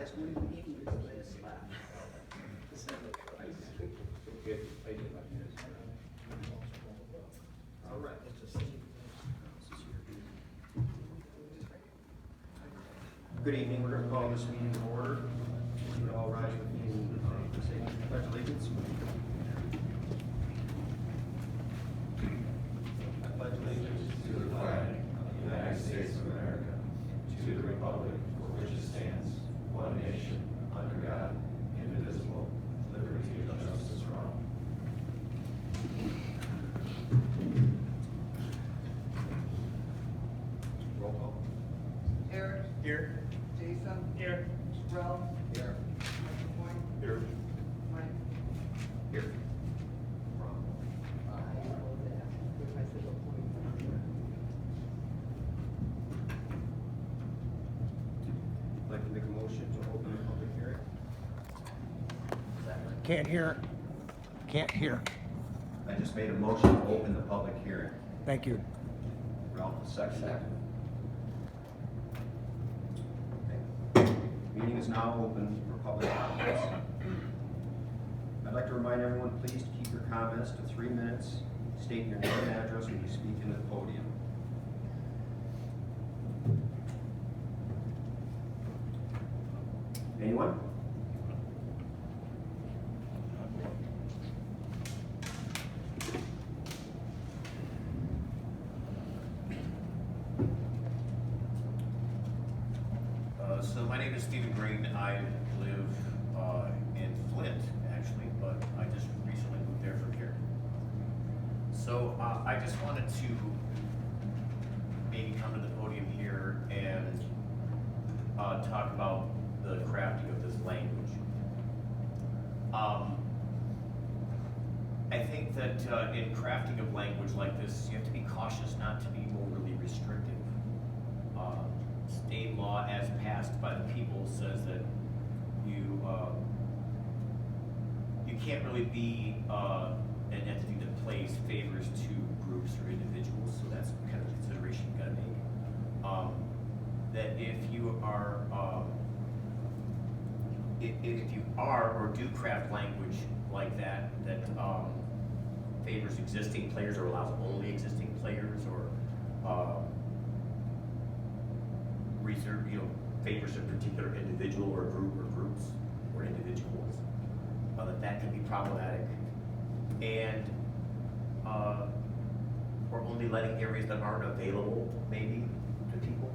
last meeting, the last slide. All right. Good evening, we're going to call this meeting to order. We would all rise with me and say pledge allegiance. I pledge allegiance To the flag of the United States of America, to the republic for which it stands, one nation, under God, indivisible, with liberty and justice for all. roll call. Eric, Here. Jason, Here. Ralph, Here. Michael Point, Here. Mike. Here. I'd like to make a motion to open the public hearing. Can't hear. Can't hear. I just made a motion to open the public hearing. Thank you. Ralph, second. Okay. Meeting is now open for public comments. I'd like to remind everyone, please to keep your comments to 3 minutes. State your name and address when you speak into the podium. Anyone? So my name is Stephen Green. I live in Flint, actually, but I just recently moved there from here. So I just wanted to maybe come to the podium here and talk about the crafting of this language. I think that in crafting of language like this, you have to be cautious not to be overly restrictive. State law as passed by the people says that you can't really be an entity that plays favors to groups or individuals, so that's kind of a consideration you gotta make. That if you are if you are or do craft language like that favors existing players or allows only existing players or favors a particular individual or group or groups or individuals, that can be problematic. And or only letting areas that aren't available maybe to people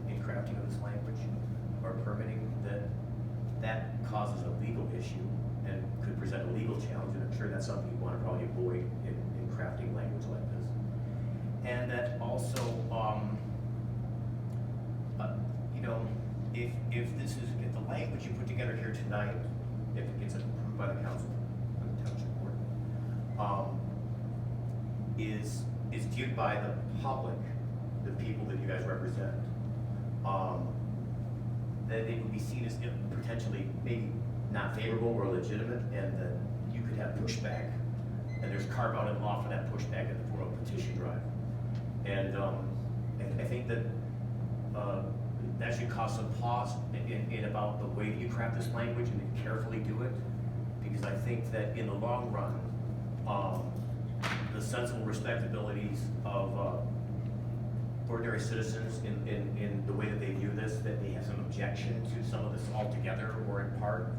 in crafting of this language or permitting, that causes a legal issue and could present a legal challenge, and I'm sure that's something you want to probably avoid in crafting language like this. And that also if the language you put together here tonight, if it gets approved by the council, by the township board, is viewed by the public, the people that you guys represent, that it would be seen as potentially maybe not favorable or legitimate, and that you could have pushback, and there's carve out in law for that pushback in the form of petition drive. And I think that that should cause some pause in about the way that you craft this language and carefully do it, because I think that in the long run, the sensible respectabilities of ordinary citizens in the way that they view this, that they have some objection to some of this altogether or in part,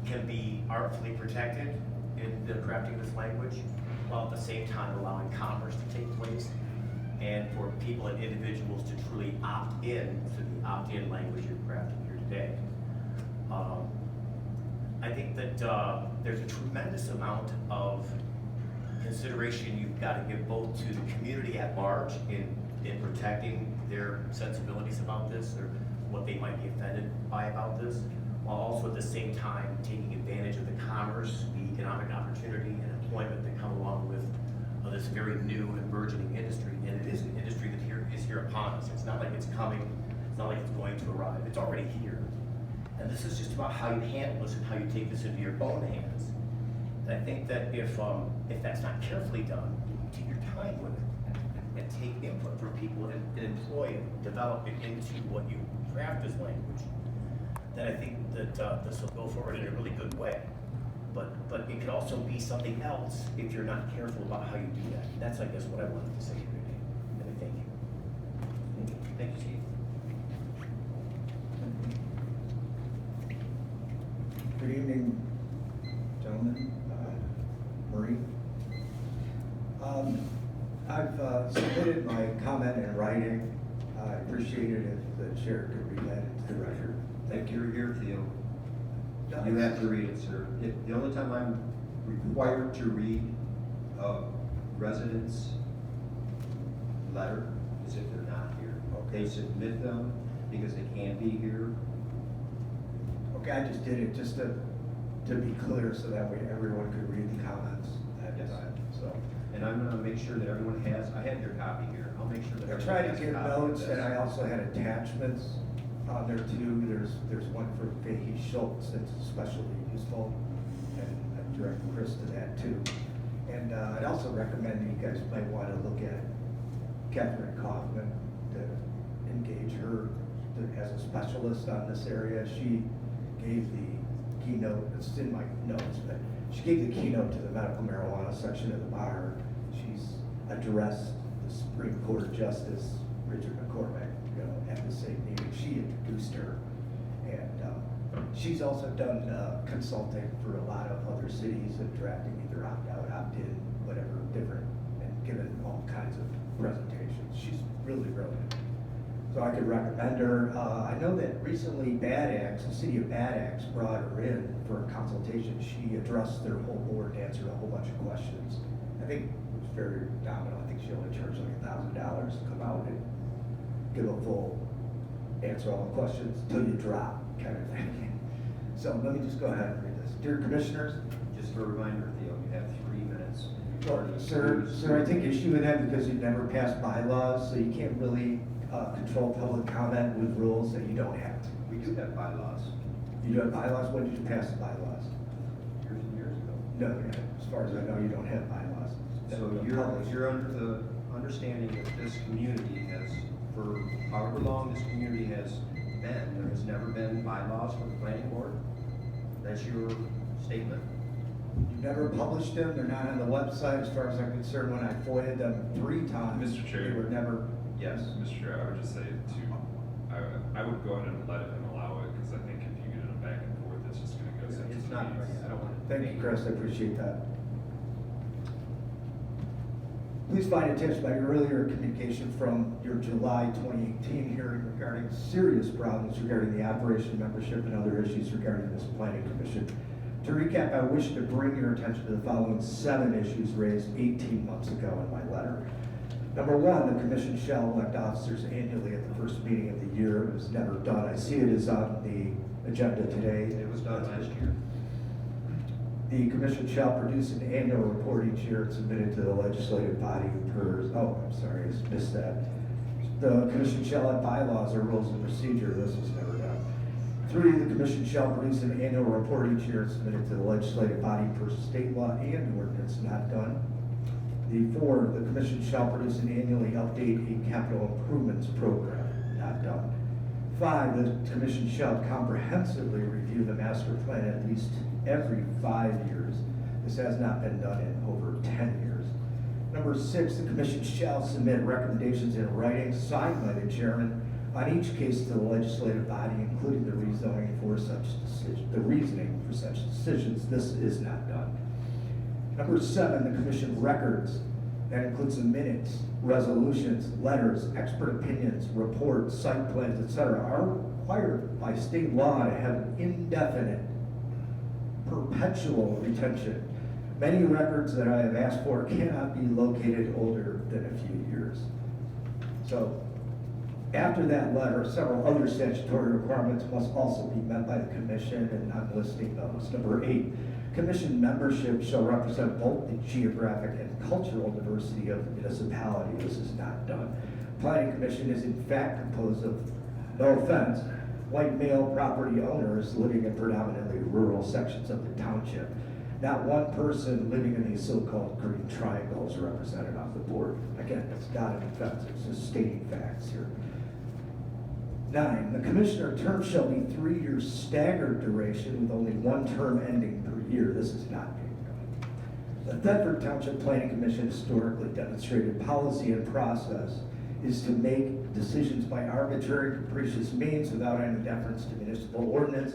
can be artfully protected in the crafting of this language, while at the same time allowing commerce to take place, and for people and individuals to truly opt in to the opt-in language you're crafting here today. I think that there's a tremendous amount of consideration you've got to give both to the community at large in protecting their sensibilities about this, or what they might be offended by about this, while also at the same time taking advantage of the commerce, the economic opportunity and employment that come along with this very new and burgeoning industry. And it is an industry that is here upon us. It's not like it's coming, it's not like it's going to arrive, it's already here. And this is just about how you handle this and how you take this into your own hands. And I think that if that's not carefully done, you take your time with it and take input from people and employ and develop it into what you craft this language, then I think that this will go forward in a really good way. But it could also be something else if you're not careful about how you do that. That's, I guess, what I wanted to say here today. And I thank you. Thank you, Steve. Good evening, gentlemen, Marie. I've submitted my comment in writing. I appreciate it if the chair could read that into the record. Thank you. You're here, Theo. You have to read it, sir. The only time I'm required to read a resident's letter is if they're not here. They submit them because they can't be here. Okay, I just did it just to be clear so that way everyone could read the comments at the Yes. time, so. And I'm gonna make sure that everyone has, I have your copy here. I'll make sure that I everyone tried has to a give copy of notes, this. and I also had attachments on there too. There's one for Fahey Schultz that's especially useful, and I direct Chris to that too. And I'd also recommend you guys might want to look at Catherine Kaufman to engage her as a specialist on this area. She gave the keynote, it's in my notes, but she gave the keynote to the medical marijuana section of the bar. She's addressed the Supreme Court Justice Richard McCormick, at the same meeting. She introduced her, and she's also done consulting for a lot of other cities and drafting either opt-out, opt-in, whatever, different, and given all kinds of presentations. She's really brilliant. So I could recommend her. I know that recently Bad Axe, the city of Bad Axe, brought her in for a consultation. She addressed their whole board, answered a whole bunch of questions. I think it was very nominal. I think she only charged like $1,000 to come out and give a full answer all the questions till you drop, kind of thing. So let me just go ahead and read this. Dear Commissioners, Just a reminder, Theo, you have 3 minutes. Sir, I take issue with that because you've never passed bylaws, so you can't really control public comment with rules that you don't have. We do have bylaws, You do have bylaws? When did you pass the bylaws? years and years ago. No, as far as I know, you don't have bylaws. So you're under the understanding that this community has, for however long this community has been, there has never been bylaws for the planning board? That's your statement? You never published them, they're not on the website, as far as I'm concerned. When I FOIA'd them 3 times, Mr. Chair. they were never. Yes. Mr. Chair, I would just say I would go ahead and let him allow it, because I think if you get it back and forth, it's just gonna go into It's the not, weeds. I don't want to. Thank you, Chris, I appreciate that. Please find attached my earlier communication from your July 2018 hearing regarding serious problems regarding the operation, membership, and other issues regarding this planning commission. To recap, I wish to bring your attention to the following 7 issues raised 18 months ago in my letter. Number 1, the commission shall elect officers annually at the first meeting of the year. It was never done. I see it is on the agenda today. It was done last year. The commission shall produce an annual report each year and submit it to the legislative body per, I missed that. The commission shall have bylaws or rules of procedure. This was never done. 3, the commission shall produce an annual report each year and submit it to the legislative body per state law and ordinance. Not done. The 4, the commission shall produce and annually update a capital improvements program. Not done. 5, the commission shall comprehensively review the master plan at least every 5 years. This has not been done in over 10 years. Number 6, the commission shall submit recommendations in writing signed by the chairman on each case to the legislative body, including the reasoning for such decisions. This is not done. Number 7, the commission records, that includes the minutes, resolutions, letters, expert opinions, reports, site plans, etc., are required by state law to have indefinite, perpetual retention. Many records that I have asked for cannot be located older than a few years. So, after that letter, several other statutory requirements must also be met by the commission, and I'm listing those. Number 8, commission membership shall represent both the geographic and cultural diversity of the municipality. This is not done. Planning commission is in fact composed of, no offense, white male property owners living in predominantly rural sections of the township. Not one person living in these so-called green triangles represented on the board. Again, it's not an offense, it's just stating facts here. 9, the commissioner term shall be 3 years staggered duration with only one term ending per year. This is not being done. The Thetford Township Planning Commission historically demonstrated policy and process is to make decisions by arbitrary capricious means without any deference to municipal ordinance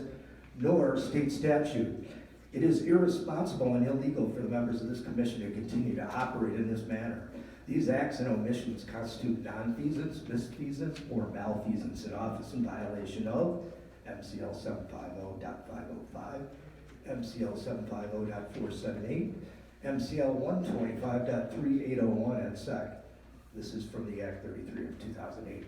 nor state statute. It is irresponsible and illegal for the members of this commission to continue to operate in this manner. These acts and omissions constitute nonfeasance, misfeasance, or malfeasance in office in violation of MCL 750.505, MCL 750.478, MCL 125.3801, and SEC. This is from the Act 33 of 2008.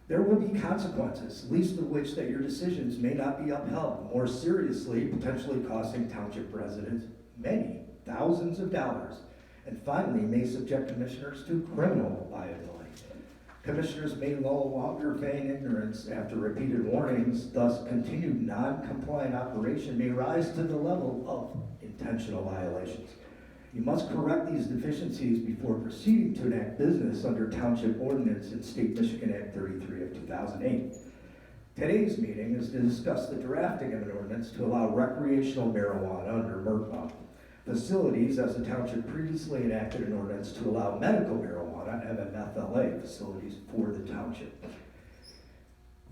There will be consequences, least of which that your decisions may not be upheld. More seriously, potentially costing township residents many thousands of dollars, and finally may subject commissioners to criminal liability. Commissioners may no longer feign ignorance after repeated warnings, thus continued non-compliant operation may rise to the level of intentional violations. You must correct these deficiencies before proceeding to enact business under Township Ordinance in State Michigan Act 33 of 2008. Today's meeting is to discuss the drafting of an ordinance to allow recreational marijuana under MRMA facilities, as the township previously enacted an ordinance to allow medical marijuana, MMFLA, facilities for the township.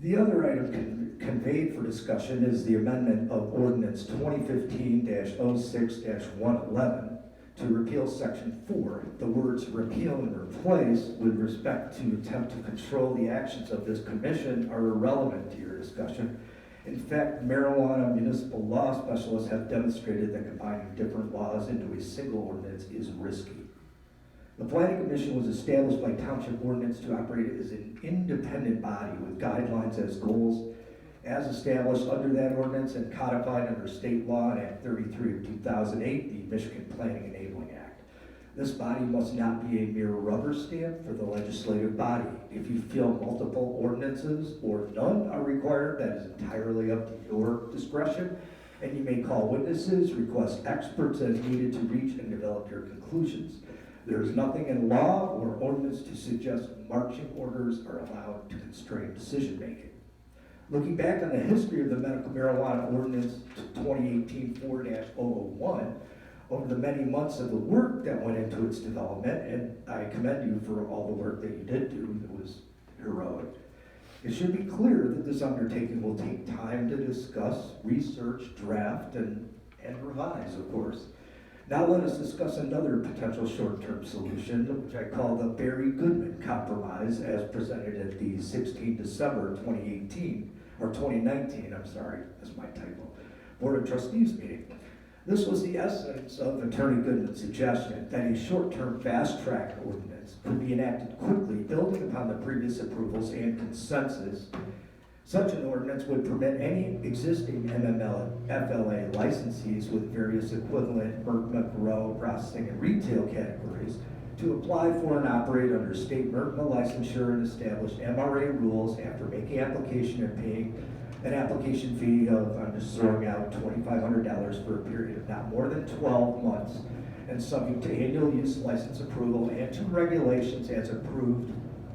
The other item conveyed for discussion is the amendment of Ordinance 2015-06-111 to repeal Section 4, the words repeal and replace with respect to attempt to control the actions of this commission are irrelevant to your discussion. In fact, marijuana municipal law specialists have demonstrated that combining different laws into a single ordinance is risky. The Planning Commission was established by Township Ordinance to operate as an independent body with guidelines as goals as established under that ordinance and codified under state law in Act 33 of 2008, the Michigan Planning Enabling Act. This body must not be a mere rubber stamp for the legislative body. If you feel multiple ordinances or none are required, that is entirely up to your discretion, and you may call witnesses, request experts as needed to reach and develop your conclusions. There is nothing in law or ordinance to suggest marching orders are allowed to constrain decision-making. Looking back on the history of the medical marijuana ordinance 2018-4-001, over the many months of the work that went into its development, and I commend you for all the work that you did do, that was heroic. It should be clear that this undertaking will take time to discuss, research, draft, and revise, of course. Now let us discuss another potential short-term solution, which I call the Barry Goodman Compromise, as presented at the 16 December 2019, that's my typo, Board of Trustees meeting. This was the essence of Attorney Goodman's suggestion that a short-term fast-track ordinance could be enacted quickly, building upon the previous approvals and consensus. Such an ordinance would permit any existing MMFLA licensees with various equivalent MRMA, grow, processing, and retail categories to apply for and operate under state MRMA licensure and established MRA rules after making application and paying an application fee of, I'm just throwing out, $2,500 for a period of not more than 12 months and subject to annual use license approval and to regulations as approved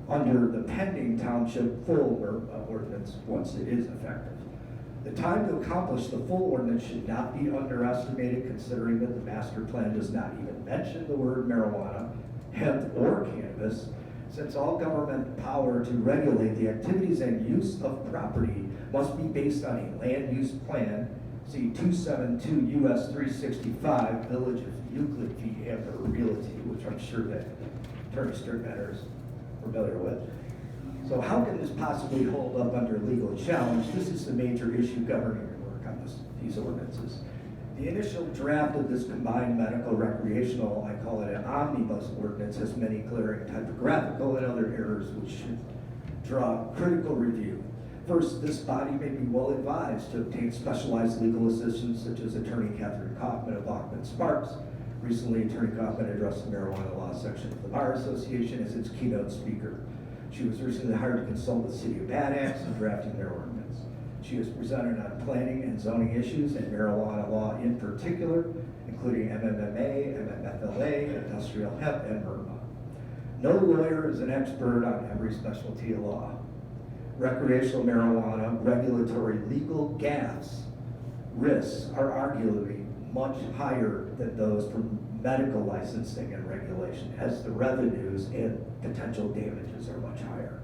under the pending township full ordinance once it is effective. The time to accomplish the full ordinance should not be underestimated, considering that the master plan does not even mention the word marijuana, hemp, or cannabis, since all government power to regulate the activities and use of property must be based on a land use plan, see 272 U.S. 365, Village of Euclid v. Amber Realty, which I'm sure that Attorney Sternmatter is familiar with. So how can this possibly hold up under legal challenge? This is the major issue governing your work on these ordinances. The initial draft of this combined medical recreational, I call it an omnibus ordinance, has many glaring typographical and other errors which should draw critical review. First, this body may be well advised to obtain specialized legal assistance, such as Attorney Catherine Kaufman of Bachman Sparks. Recently, Attorney Kaufman addressed the marijuana law section of the Bar Association as its keynote speaker. She was recently hired to consult the City of Bad Axe in drafting their ordinance. She has presented on planning and zoning issues and marijuana law in particular, including MMMA, MMFLA, industrial hemp, and MRMA. No lawyer is an expert on every specialty of law. recreational marijuana regulatory legal gaffes risks are arguably much higher than those from medical licensing and regulation, as the revenues and potential damages are much higher.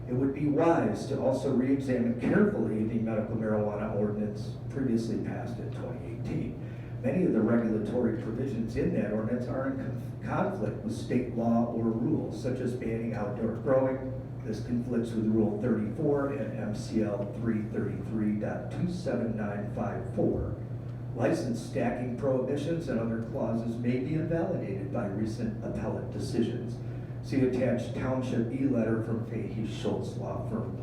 It would be wise to also re-examine carefully the medical marijuana ordinance previously passed in 2018. Many of the regulatory provisions in that ordinance are in conflict with state law or rules, such as banning outdoor growing. This conflicts with Rule 34 and MCL 333.27954. License stacking prohibitions and other clauses may be invalidated by recent appellate decisions. See attached Township e-letter from Fahey Schultz Law Firm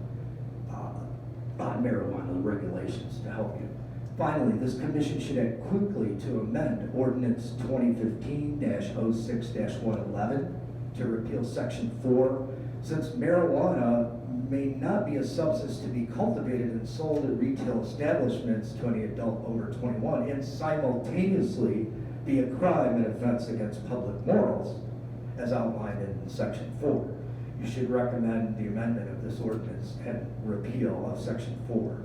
on marijuana regulations to help you. Finally, this commission should act quickly to amend Ordinance 2015-06-111 to repeal Section 4, since marijuana may not be a substance to be cultivated and sold at retail establishments to any adult over 21 and simultaneously be a crime and offense against public morals, as outlined in Section 4. You should recommend the amendment of this ordinance and repeal of Section 4.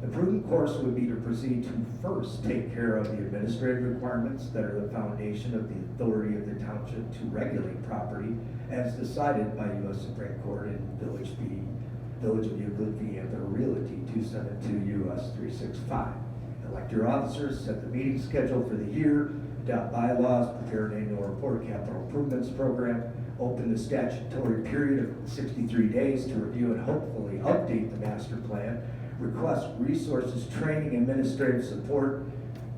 The prudent course would be to proceed to first take care of the administrative requirements that are the foundation of the authority of the township to regulate property, as decided by U.S. Supreme Court in Village of Euclid v. Anther Realty 272 U.S. 365. Elect your officers, set the meeting schedule for the year, adopt bylaws, prepare an annual report, capital improvements program, open the statutory period of 63 days to review and hopefully update the master plan, request resources, training, administrative support,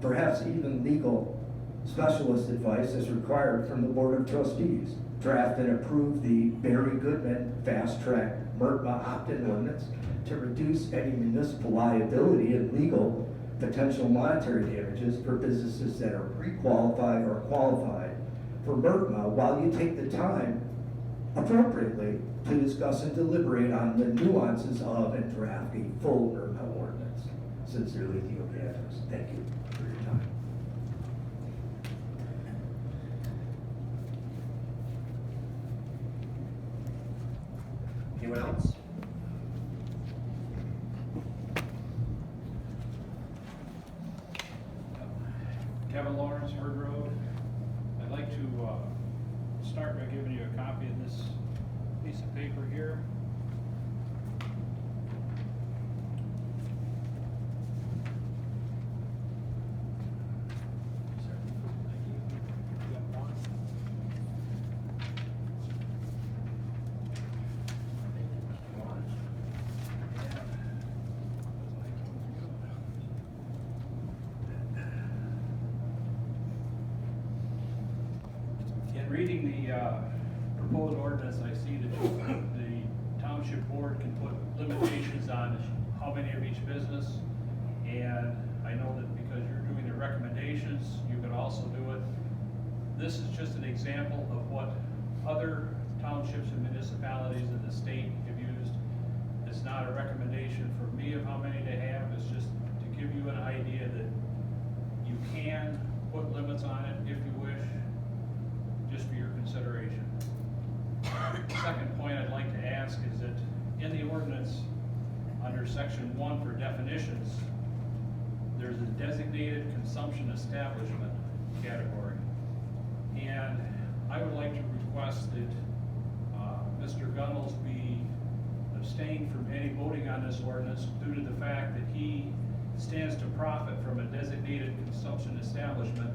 perhaps even legal specialist advice as required from the Board of Trustees. Draft and approve the Barry Goodman Fast Track MERTMA opt-in ordinance to reduce any municipal liability and legal potential monetary damages for businesses that are pre-qualified or qualified for MERTMA, while you take the time appropriately to discuss and deliberate on the nuances of and draft a full MERTMA ordinance. Sincerely, Theo Gaddis. Thank you for your time. Anyone else? Kevin Lawrence, Herd Road. I'd like to start by giving you a copy of this piece of paper here. In reading the proposed ordinance, I see that the township board can put limitations on how many of each business, and I know that because you're doing the recommendations, you could also do it. This is just an example of what other townships and municipalities in the state have used. It's not a recommendation for me of how many to have, it's just to give you an idea that you can put limits on it if you wish, just for your consideration. The second point I'd like to ask is that in the ordinance, under section 1 for definitions, there's a designated consumption establishment category. And I would like to request that Mr. Gunnels be abstained from any voting on this ordinance due to the fact that he stands to profit from a designated consumption establishment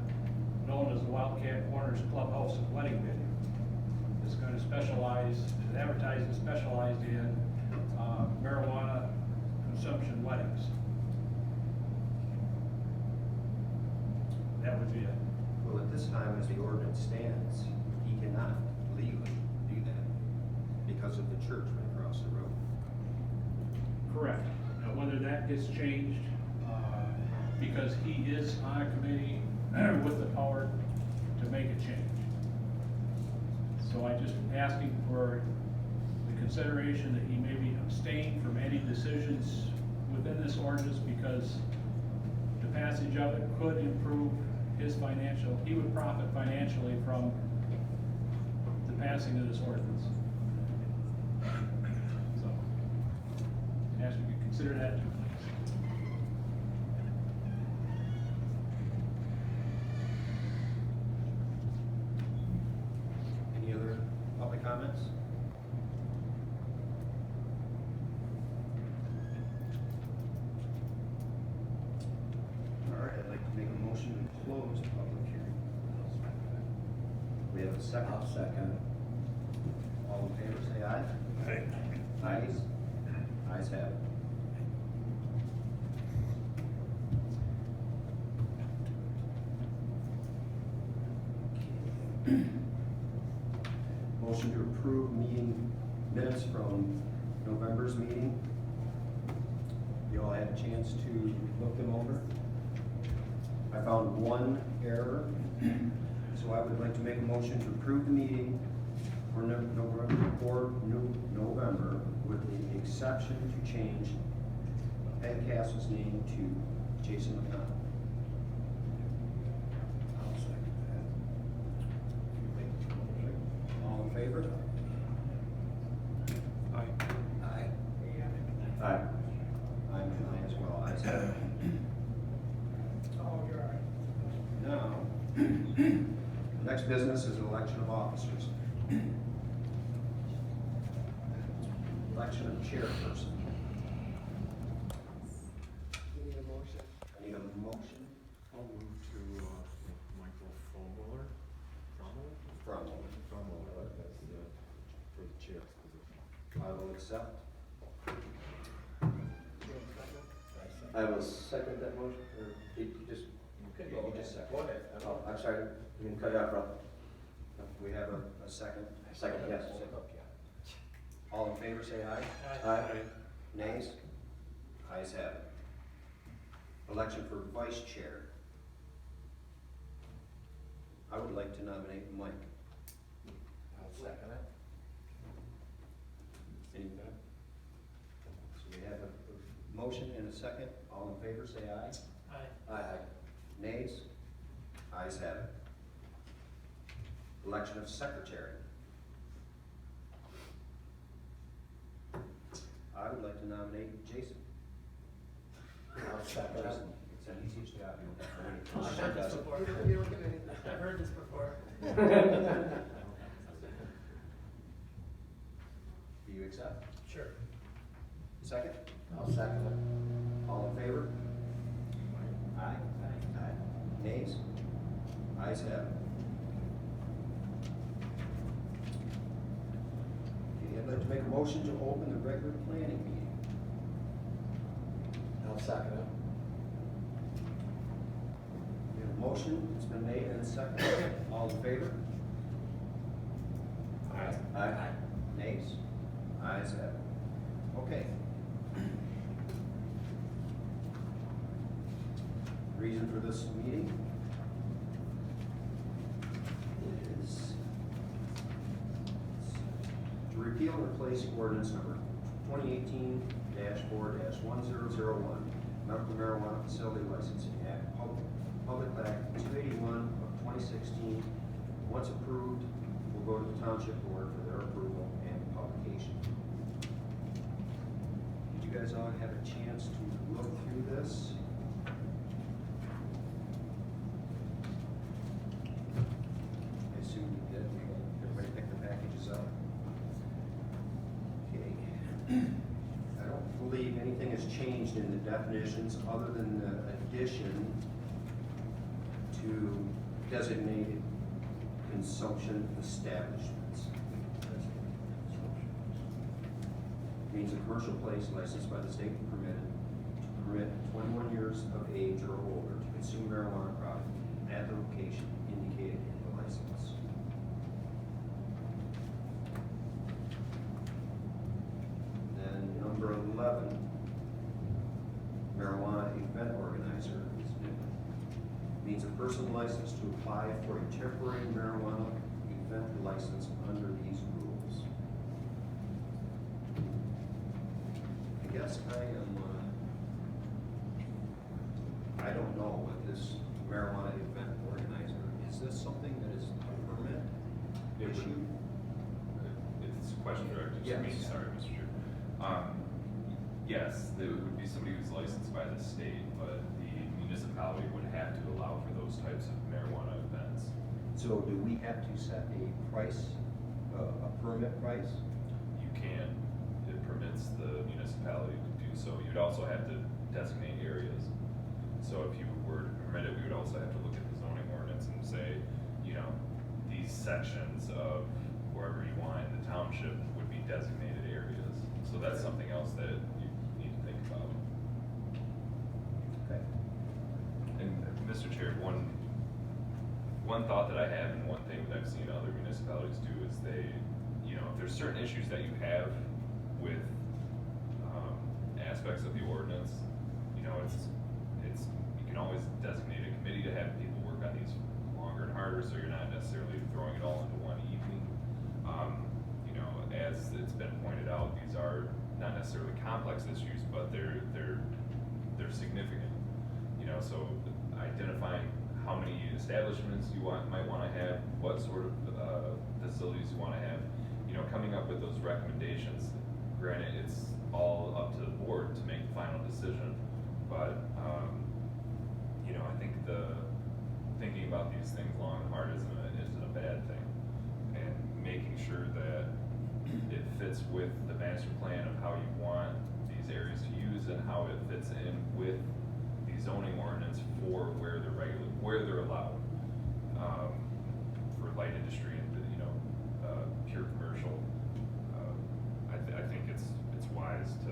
known as the Wildcat Corners Clubhouse and Wedding Venue. It's going to specialize, it's advertised and specialized in marijuana consumption weddings. That would be it. Well, at this time, as the ordinance stands, he cannot legally do that because of the church right across the road. Correct. Now, whether that gets changed, because he is on a committee with the power to make a change. So I just asking for the consideration that he maybe abstain from any decisions within this ordinance, because the passage of it could improve his financial, he would profit financially from the passing of this ordinance. So, consider that too, please. Any other public comments? All right, I'd like to make a motion to close the public hearing. We have a second. I'll second. All in favor, say aye. Aye. Ayes have it. Motion to approve meeting minutes from November's meeting. You all had a chance to look them over. I found one error, so I would like to make a motion to approve the meeting for November with the exception to change Ed Castle's name to Jason McConnell. I'll second All in favor? Aye. that. Aye. Aye. I'm an aye as well. Ayes have it. Oh, you're all right. Now, next business is election of officers. Election of chairperson. Need a motion? I need a motion I'll move to Michael Frommuller. from, That's for the chair's position. I will accept. I will second that motion, or did you just? You just second. Go ahead. Oh, I'm sorry, you can cut it out, Rob. We have a second. Second, yes. All in favor, say aye. Aye. Nays? Ayes have it. Election for vice chair. I would like to nominate Mike. I'll second it. Any- So we have a motion and a second. All in favor, say aye. Aye. Nays? Ayes have it. Election of secretary. I would like to nominate Jason. I'll second it. Jason, it's an easy job. You don't have to I've heard this before. You don't get anything. I've heard this before. Do you accept? Sure. Second? I'll second it. All in favor? Aye. Aye. Nays? Ayes have it. Okay, I'd like to make a motion to open the regular planning meeting. I'll second it. We have a motion, it's been made and seconded. All in favor? Aye. Nays? Ayes have it. Okay. Reason for this meeting is to repeal and replace ordinance number 2018-4-1001, medical marijuana facility licensing act, Public Act 281 of 2016. Once approved, will go to the Township Board for their approval and publication. Did you guys all have a chance to look through this? I assume you did. Everybody picked the packages up. Okay. I don't believe anything has changed in the definitions other than the addition to designated consumption establishments. Means a commercial place licensed by the state and permitted to permit 21 years of age or older to consume marijuana product at the location indicated in the license. Then number 11, marijuana event organizer is new. Means a person licensed to apply for a temporary marijuana event license under these rules. I guess I am, I don't know what this marijuana event organizer, is this something that is a permit It would- issue? It's a question directed to me, Yes. sorry, Mr. Chair. Yes, it would be somebody who's licensed by the state, but the municipality would have to allow for those types of marijuana events. So do we have to set a price, a permit price? You can, it permits the municipality to do so. You'd also have to designate areas. So if you were to permit it, we would also have to look at the zoning ordinance and say, you know, these sections of wherever you want in the township would be designated areas. So that's something else that you need to think about. Okay. And Mr. Chair, one thought that I have and one thing that I've seen other municipalities do is they, you know, if there's certain issues that you have with aspects of the ordinance, you know, you can always designate a committee to have people work on these longer and harder, so you're not necessarily throwing it all into one evening. You know, as it's been pointed out, these are not necessarily complex issues, but they're significant. You know, so identifying how many establishments you might want to have, what sort of facilities you want to have, you know, coming up with those recommendations. Granted, it's all up to the board to make the final decision, but you know, I think thinking about these things long and hard isn't a bad thing, and making sure that it fits with the master plan of how you want these areas to use and how it fits in with the zoning ordinance for where they're allowed, for light industry and, you know, pure commercial. I think it's wise to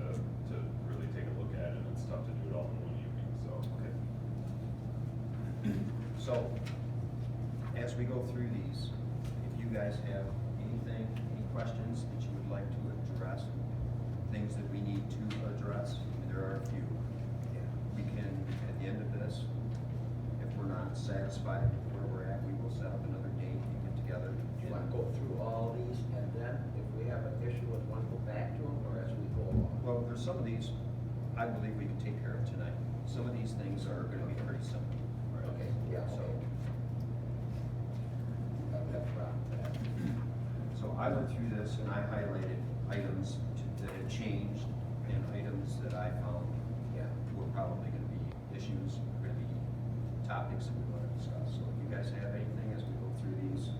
really take a look at it. It's tough to do it all in one evening, so. Okay. So, as we go through these, if you guys have anything, any questions that you would like to address, things that we need to address, and there are a few, we can, at the end of this, if we're not satisfied with where we're at, we will set up another date and get together. Do you want to go through all these, and then if we have an issue with one, go back to them, or as we go along? Well, there's some of these, I believe we can take care of tonight. Some of these things are gonna be pretty simple. Okay, yeah, So, okay. I don't have a problem with that. so I went through this and I highlighted items that had changed and items that I found Yeah. were probably gonna be issues, gonna be topics that we wanna discuss. So if you guys have anything as we go through these.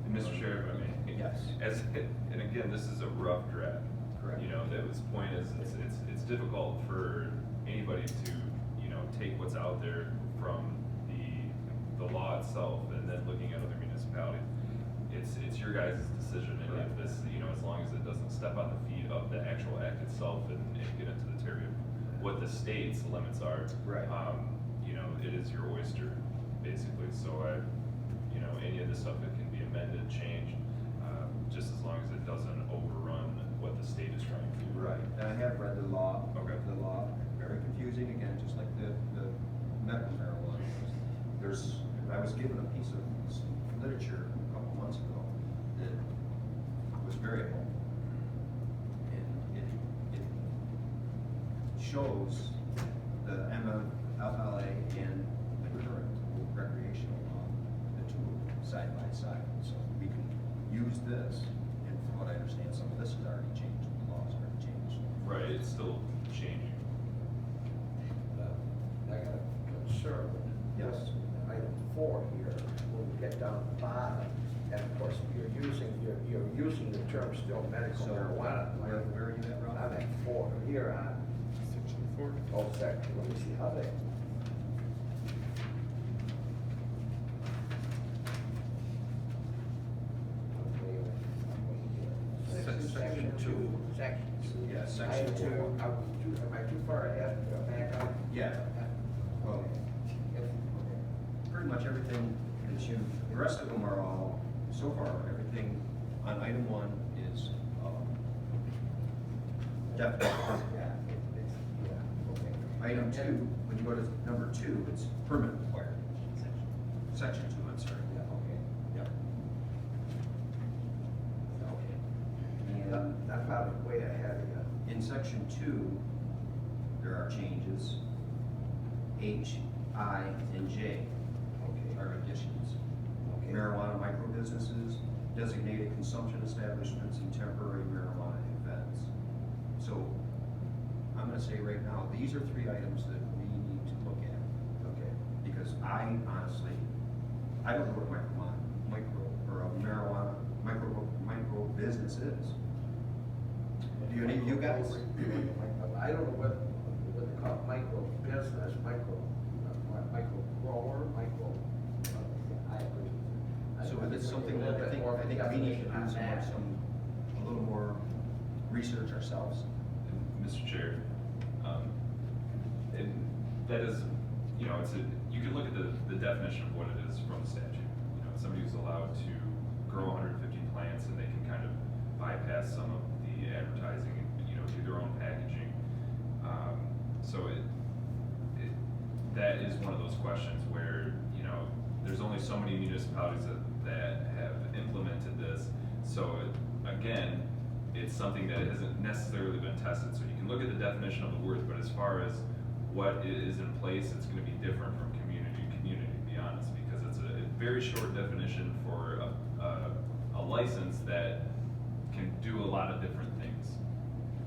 And Mr. Chair, if I may. Yes. And again, this is a rough draft. Correct. You know, that was point is, it's difficult for anybody to, you know, take what's out there from the law itself and then looking at other municipalities. It's your guys' decision, and if this, you know, as long as it doesn't step on the feet of the actual act itself and get into the territory of what the state's limits are. Right. You know, it is your oyster, basically, so you know, any of this stuff that can be amended, changed, just as long as it doesn't overrun what the state is trying to do. Right, and I have read the law. Okay. The law, very confusing, again, just like the medical marijuana. I was given a piece of literature a couple months ago that was very helpful. And it shows the MMFLA and the current recreational law, the two side by side. So we can use this, and from what I understand, some of this has already changed, the law's already changed. Right, it's still changing. I got a concern with Yes. this item 4 here, when we get down to the bottom, and of course, you're using the term still medical So, marijuana. where are you at, Rob? I'm at 4, here on. Section 4. Oh, section, let me see how they. Section 2. Section 2. Yeah, section 2. Am I too far ahead, back up? Yeah. Well, pretty much everything that the rest of them are all, so far, everything on item 1 is definite. Yeah, okay. Item 2, when you go to number 2, it's permit required. Section 2, I'm sorry. Yeah, okay. Yep. Okay. And I'm probably way ahead of you. in section 2, there are changes. H, I, and J Okay. are additions. Okay. Marijuana micro businesses, designated consumption establishments, and temporary marijuana events. So, I'm gonna say right now, these are 3 items that we need to look at, okay? Because I honestly, I don't know what micro business is. Do any of you guys? I don't know what they call it, micro business, micro grower, I agree. So if it's something that I think we need to do a little more research ourselves. And Mr. Chair, and that is, you know, you can look at the definition of what it is from the statute. You know, somebody who's allowed to grow 150 plants and they can kind of bypass some of the advertising and, you know, do their own packaging. So that is one of those questions where, you know, there's only so many municipalities that have implemented this. So again, it's something that hasn't necessarily been tested. So you can look at the definition of the words, but as far as what is in place, it's going to be different from community to community, to be honest, because it's a very short definition for a license that can do a lot of different things.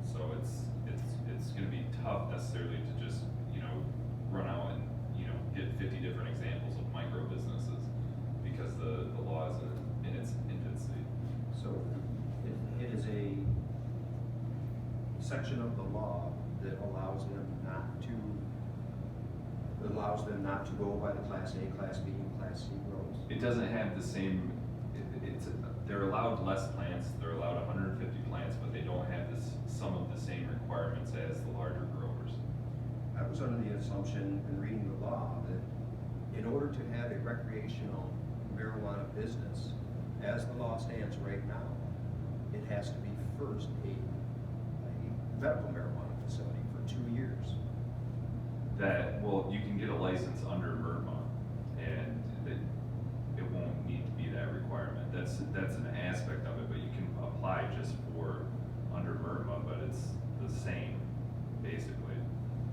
So it's going to be tough necessarily to just, you know, run out and, you know, get 50 different examples of micro businesses because the law is in its infancy. So it is a section of the law that allows them not to go by the Class A, Class B, and Class C roads. It doesn't have the same, they're allowed less plants, they're allowed 150 plants, but they don't have some of the same requirements as the larger growers. I was under the assumption in reading the law that in order to have a recreational marijuana business, as the law stands right now, it has to be first a medical marijuana facility for 2 years. Well, you can get a license under MRMA, and it won't need to be that requirement. That's an aspect of it, but you can apply just for under MRMA, but it's the same, basically.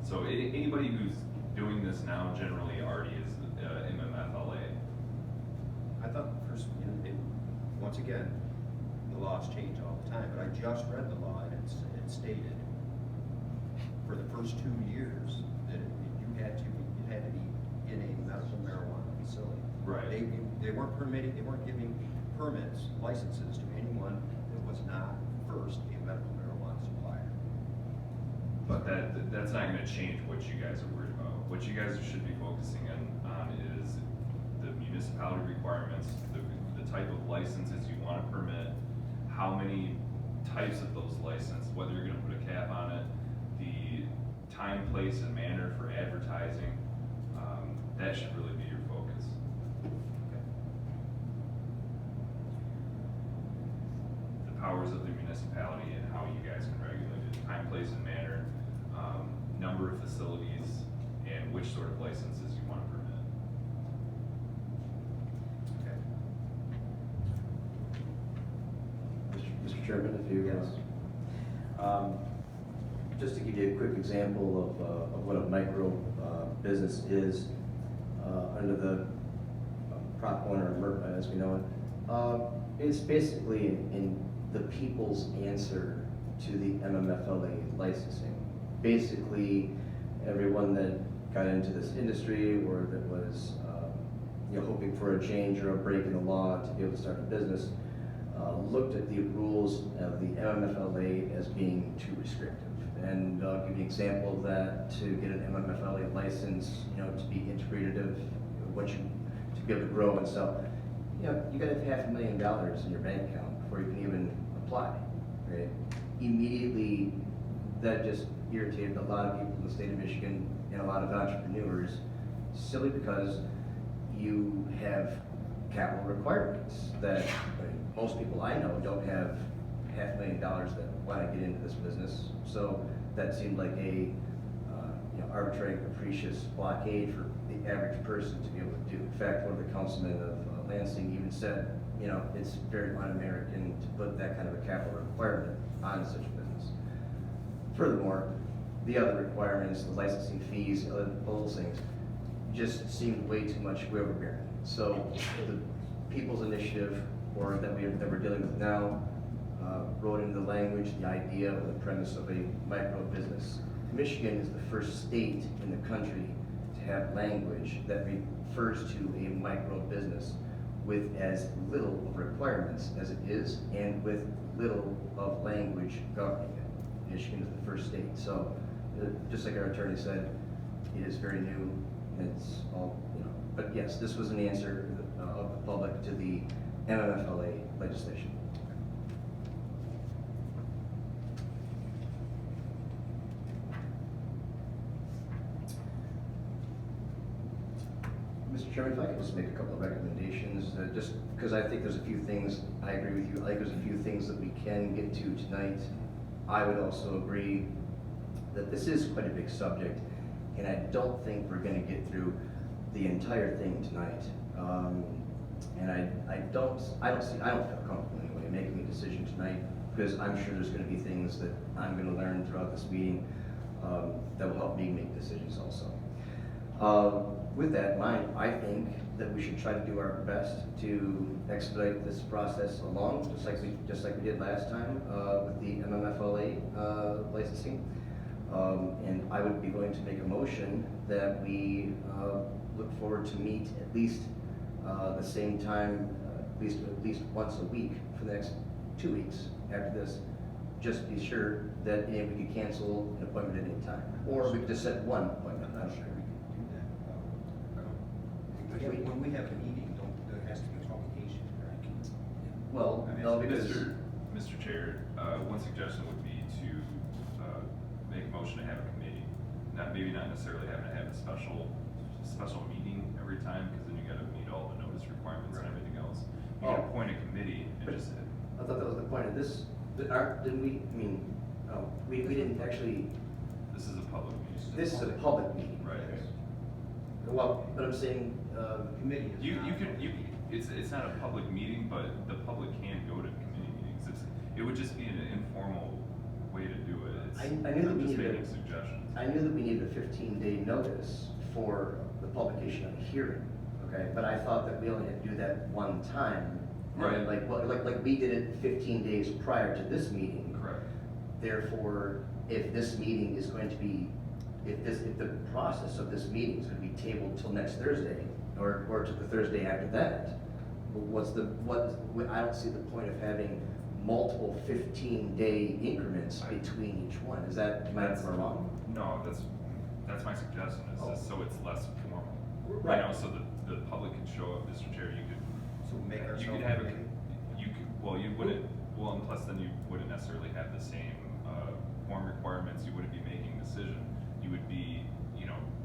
So anybody who's doing this now generally already is MMFLA. I thought first, once again, the laws change all the time, but I just read the law and it stated for the first 2 years that it had to be in a medical marijuana facility. Right. They weren't giving permits, licenses to anyone that was not first a medical marijuana supplier. But that's not going to change what you guys are worried about. What you guys should be focusing on is the municipality requirements, the type of licenses you want to permit, how many types of those licenses, whether you're going to put a cap on it, the time, place, and manner for advertising. That should really be your focus. The powers of the municipality and how you guys can regulate it, time, place, and manner, number of facilities, and which sort of licenses you want to permit. Okay. Mr. Chairman, if you, Yes. Just to give you a quick example of what a micro business is, under the Prop 1 or MRPA as we know it, it's basically in the people's answer to the MMFLA licensing. Basically, everyone that got into this industry or that was hoping for a change or a break in the law to be able to start a business looked at the rules of the MMFLA as being too restrictive. And I'll give you an example of that. To get an MMFLA license, to be integrative, to be able to grow and sell, you got to have $500,000 in your bank account before you can even apply, right? Immediately, that just irritated a lot of people in the state of Michigan and a lot of entrepreneurs, simply because you have capital requirements that most people I know don't have $500,000 that want to get into this business. So that seemed like a arbitrary, capricious blockade for the average person to be able to do. In fact, one of the councilmen of Lansing even said, it's very un-American to put that kind of a capital requirement on such a business. Furthermore, the other requirements, the licensing fees, other those things, just seemed way too much overbearing. So the People's Initiative, or that we're dealing with now, wrote into the language the idea or the premise of a micro business. Michigan is the first state in the country to have language that refers to a micro business with as little of requirements as it is and with little of language governing it. Michigan is the first state. So, just like our attorney said, it is very new. It's all, but yes, this was an answer of the public to the MMFLA legislation. Mr. Chairman, if I could just make a couple of recommendations, just because I think there's a few things, I agree with you, I think there's a few things that we can get to tonight. I would also agree that this is quite a big subject, and I don't think we're going to get through the entire thing tonight. And I don't feel comfortable anyway making a decision tonight, because I'm sure there's going to be things that I'm going to learn throughout this meeting that will help me make decisions also. With that in mind, I think that we should try to do our best to expedite this process along, just like we did last time with the MMFLA licensing. And I would be going to make a motion that we look forward to meet at least the same time, at least once a week for the next 2 weeks after this. Just be sure that we could cancel an appointment at any time, or we could just set one appointment. I'm sure. When we have a meeting, there has to be publication, correct? Well, I mean, no, because Mr. Chair, one suggestion would be to make a motion to have a committee. Maybe not necessarily having to have a special meeting every time, because then you gotta meet all the notice requirements and everything else. You can appoint a committee and just. I thought that was the point of this. Didn't we? I mean, we didn't actually. This is a public meeting. This is a public meeting. Right. Well, but I'm saying. Committee is You not- could, it's not a public meeting, but the public can go to committee meetings. It would just be an informal way to do it. I knew that I'm we just needed making suggestions. I knew that we needed a 15-day notice for the publication of a hearing, okay? But I thought that we only had to do that one time. Right. And like we did it 15 days prior to this meeting. Correct. Therefore, if this meeting is going to be, if the process of this meeting is going to be tabled till next Thursday, or to the Thursday after that, I don't see the point of having multiple 15-day increments between each one. Is that, am I wrong? No, that's my suggestion, is just so it's less formal. Right. You know, so the public can show up, Mr. Chair, you could. So make ourselves. You could have you wouldn't, and plus then you wouldn't necessarily have the same, form requirements, you wouldn't be making a decision. You would be,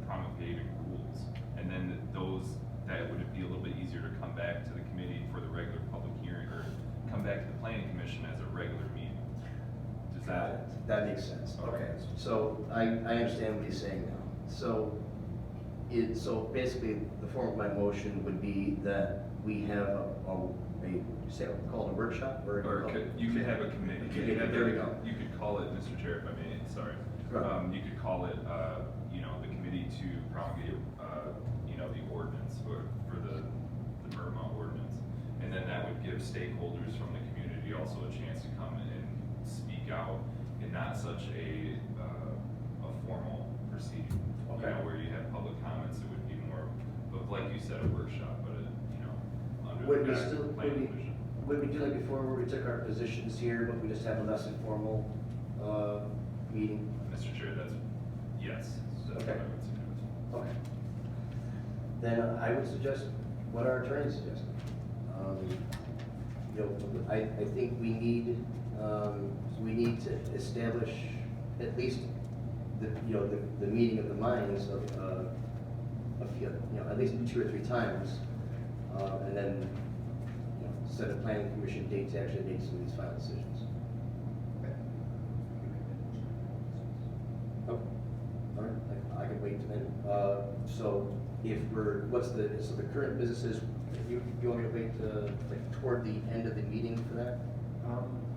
promulgating rules, and then that would be a little bit easier to come back to the committee for the regular public hearing, or come back to the planning commission as a regular meeting. Does Got it. That makes sense. Okay. So I understand what he's saying now. So basically, the form of my motion would be that we have call it a workshop, or you could have a committee. There we go. You could call it, Mr. Chair, if I may, sorry. Right. You could call it, the committee to promulgate, the ordinance for the Mermont ordinance. And then that would give stakeholders from the community also a chance to come and speak out in not such a formal proceeding. Okay. Where you have public comments, it would be more of, like you said, a workshop, but under Would the we guise still, of the planning commission. would we do like before, where we took our positions here, but we just have a less informal meeting? Mr. Chair, yes. That's Okay. what I would suggest. Okay. Then I would suggest what our attorney suggested. I think we need to establish at least the meeting of the minds of at least 2 or 3 times, and then set a planning commission date to actually make some of these final decisions. Oh, all right, I can wait then. So if so the current business is, you want me to wait toward the end of the meeting for that?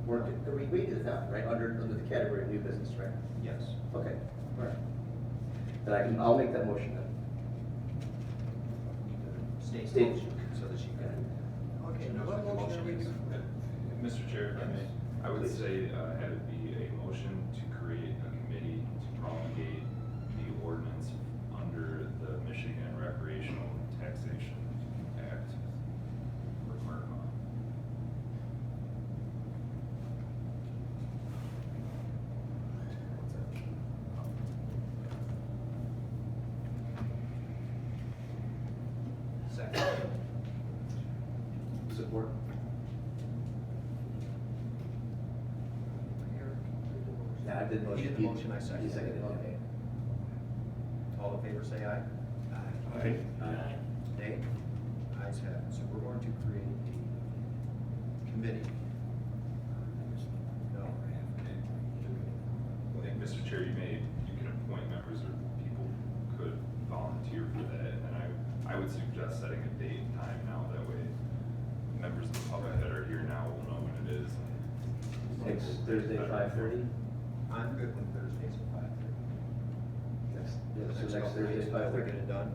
Or we did it now, right, under the category of new business, right? Yes. Okay, all right. Then I'll make that motion then. State motion, so that she can. Okay, She knows what what the motion are we motion is. doing? Mr. Chair, if I may, I would say, have it be a motion to create a committee to promulgate the ordinance under the Michigan Recreational Taxation Act for Markham. Second. Support. Yeah, I did motion. He did the motion, I seconded. You seconded it, Okay. All in favor, say aye. Okay. Nay? Ayes have it. So we're going to create a committee. No. I think, Mr. Chair, you can appoint members or people could volunteer for that, and then I would suggest setting a date and time now, that way members of the public that are here now will know when it is. Next Thursday, 5:30? I'm good with Thursdays at 5:30. So next Thursday, If we 5:30. get it done?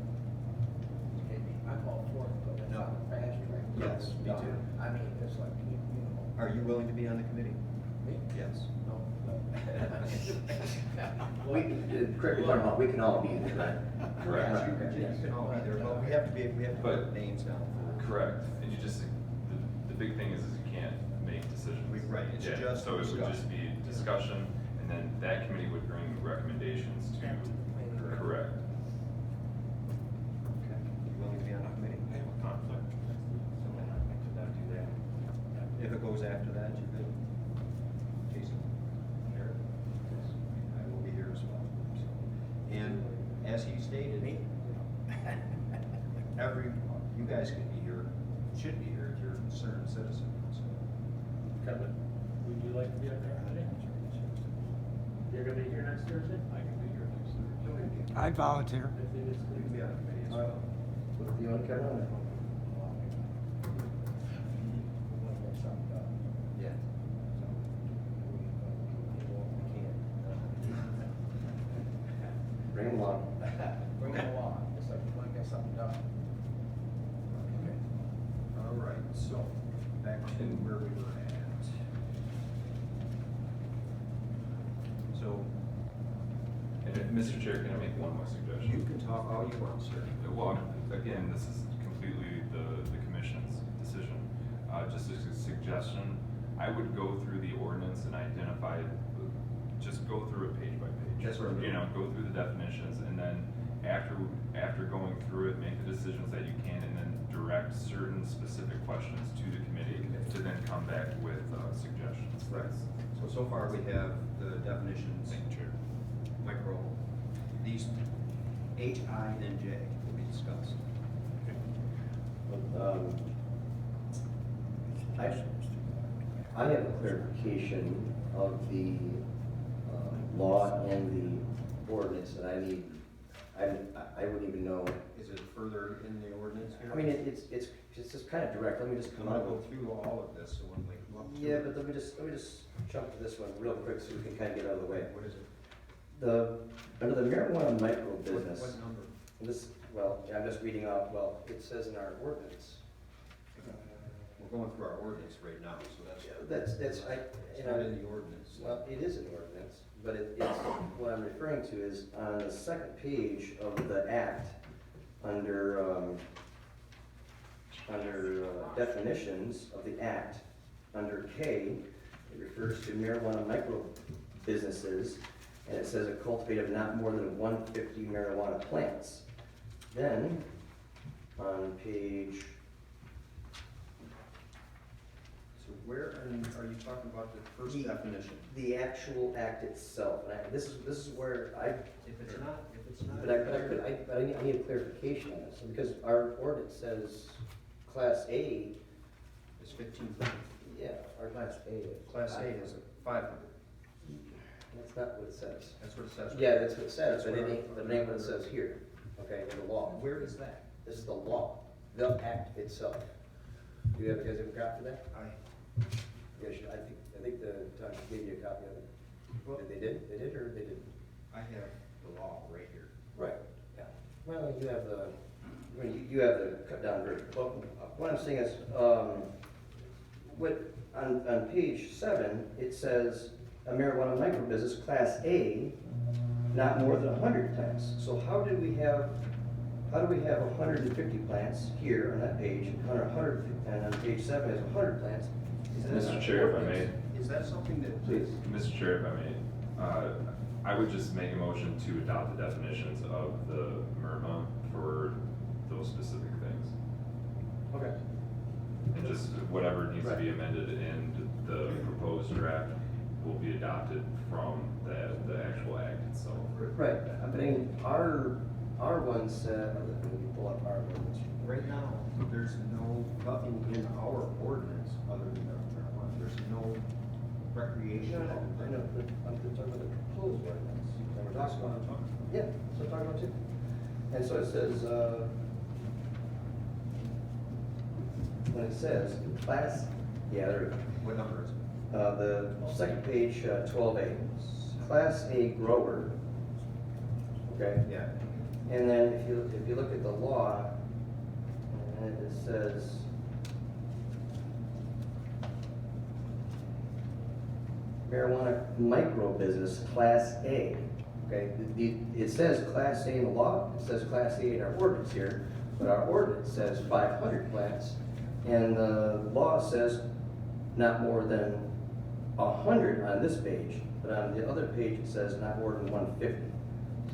I'm all for it, but it's No. not a fast track. Yes, me too. I mean, it's like, you know, Are you willing to be on the committee? me? Yes. No, no. Correct me if I'm wrong, we can all be there, right? Correct. You can all be there, but we have to But- put names down. Correct, and you just, the big thing is you can't make decisions. Right, it's Yeah, just so it would just discussion. be discussion, and then that committee would bring recommendations to, correct. Okay. You willing to be on the committee? I have a conflict, so I could not do that. If it goes after that, you could. Jason? Sure. I will be here as well. So. And as he stated, you guys could be here, should be here if you're a concerned citizen, so. Kevin, would you like to be up there on it? You're gonna be here next Thursday? I can be here next Thursday. I'd volunteer. You can be on the committee as well. You want to come on? Yeah. Bring them along. Bring it along, it's like, you want to get something done. Okay. All right, so, back to where we were at. So, And Mr. Chair, can I make one more suggestion? you can talk all you want, sir. Well, again, this is completely the commission's decision. Just as a suggestion, I would go through the ordinance and identify, just go through it page by page. That's what I'm doing. You know, go through the definitions, and then after going through it, make the decisions that you can, and then direct certain specific questions to the committee to then come back with suggestions. Right. So far we have the definitions. Thank you, Chair. Micro, these H, I, and J will be discussed. I have a clarification of the law and the ordinance, and I wouldn't even know. Is it further in the ordinance here? I mean, it's just kind of direct, let me just I'm come gonna out. go through all of this, so when we come up to Yeah, it. but let me just jump to this one real quick so we can kind of get out of the way. What is it? Under the marijuana micro business. What number? This, well, I'm just reading off, well, it says in our ordinance. We're going through our ordinance right now, so that's. That's, It's not in the ordinance. Well, it is an ordinance, but it's, what I'm referring to is on the second page of the act, under definitions of the act, under K, it refers to marijuana micro businesses, and it says a cultivator of not more than 150 marijuana plants. Then, on page, So where are you talking about the first The- definition? the actual act itself, and this is where I. If it's not. But I need a clarification on this, because our ordinance says Class A, It's 15. yeah, our Class A is. Class A is 500. That's not what it says. That's what it says. Yeah, that's what it says, but That's it ain't, what but it ain't what it says here, okay, in the law. Where is that? This is the law, the act itself. Do you guys have a copy of that? Yes, I think the Township gave you a copy of it. They did, or they didn't? I have the law right here. Right, yeah. Well, you have the, you have the cut down version. Well, what I'm saying is, what on page 7, it says a marijuana micro business, class A, not more than 100 plants. So how do we have 150 plants here on that page, 100, and on page 7 is 100 plants? Is that Mr. not Chair, if I ordinance? may. Is that something that? Please. Mr. Chair, if I may, I would just make a motion to adopt the definitions of the MRMA for those specific things. Okay. And just whatever needs to be amended in the proposed draft will be adopted from the actual act itself. Right, I mean, our one said, let me pull up our ordinance. Right now, there's nothing in our ordinance other than marijuana. There's no recreational. I know, but I'm talking about the proposed ordinance. And we're That's talking what I'm about, talking about. yeah, that's what I'm talking about too. And so it says, when it says class, yeah, there we go. What number is it? The second page, 12A, class A grower, okay? Yeah. And then if you look at the law, and it says, marijuana micro business, class A, okay? It says class A in the law, it says class A in our ordinance here, but our ordinance says 500 plants, and the law says not more than 100 on this page, but on the other page it says not more than 150.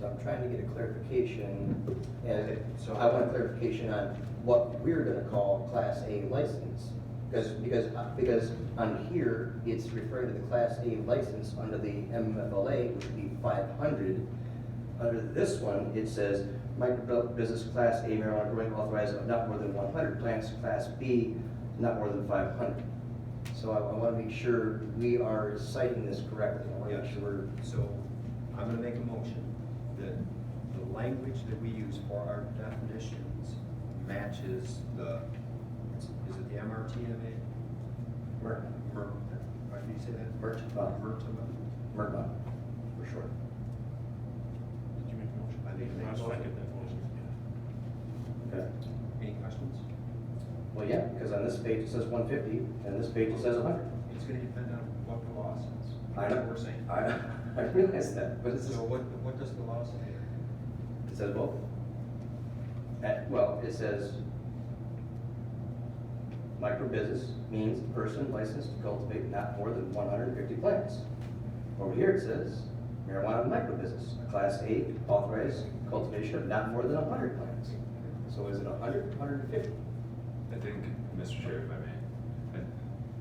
So I'm trying to get a clarification, and so I want a clarification on what we're gonna call Class A license. Because on here, it's referring to the Class A license under the MFLA, which would be 500. Under this one, it says micro business Class A marijuana growing authorized of not more than 100 plants, Class B, not more than 500. So I want to make sure we are citing this correctly. I want to make sure we're. So I'm gonna make a motion that the language that we use for our definitions matches is it the MRTMA? How do you say that? Mertaba. Mertaba, for short. Did you make a motion? I made a motion. I'll second that motion, yeah. Okay. Any questions? Well, yeah, because on this page it says 150, and this page it says 100. It's gonna depend on what the law says. I That's know. what we're saying. I realize that, but it's just, So what does the law say? it says both. Well, it says micro business means a person licensed to cultivate not more than 150 plants. Over here it says marijuana micro business, Class A authorized cultivation of not more than 100 plants. So is it 100, 150? I think, Mr. Chair, if I may,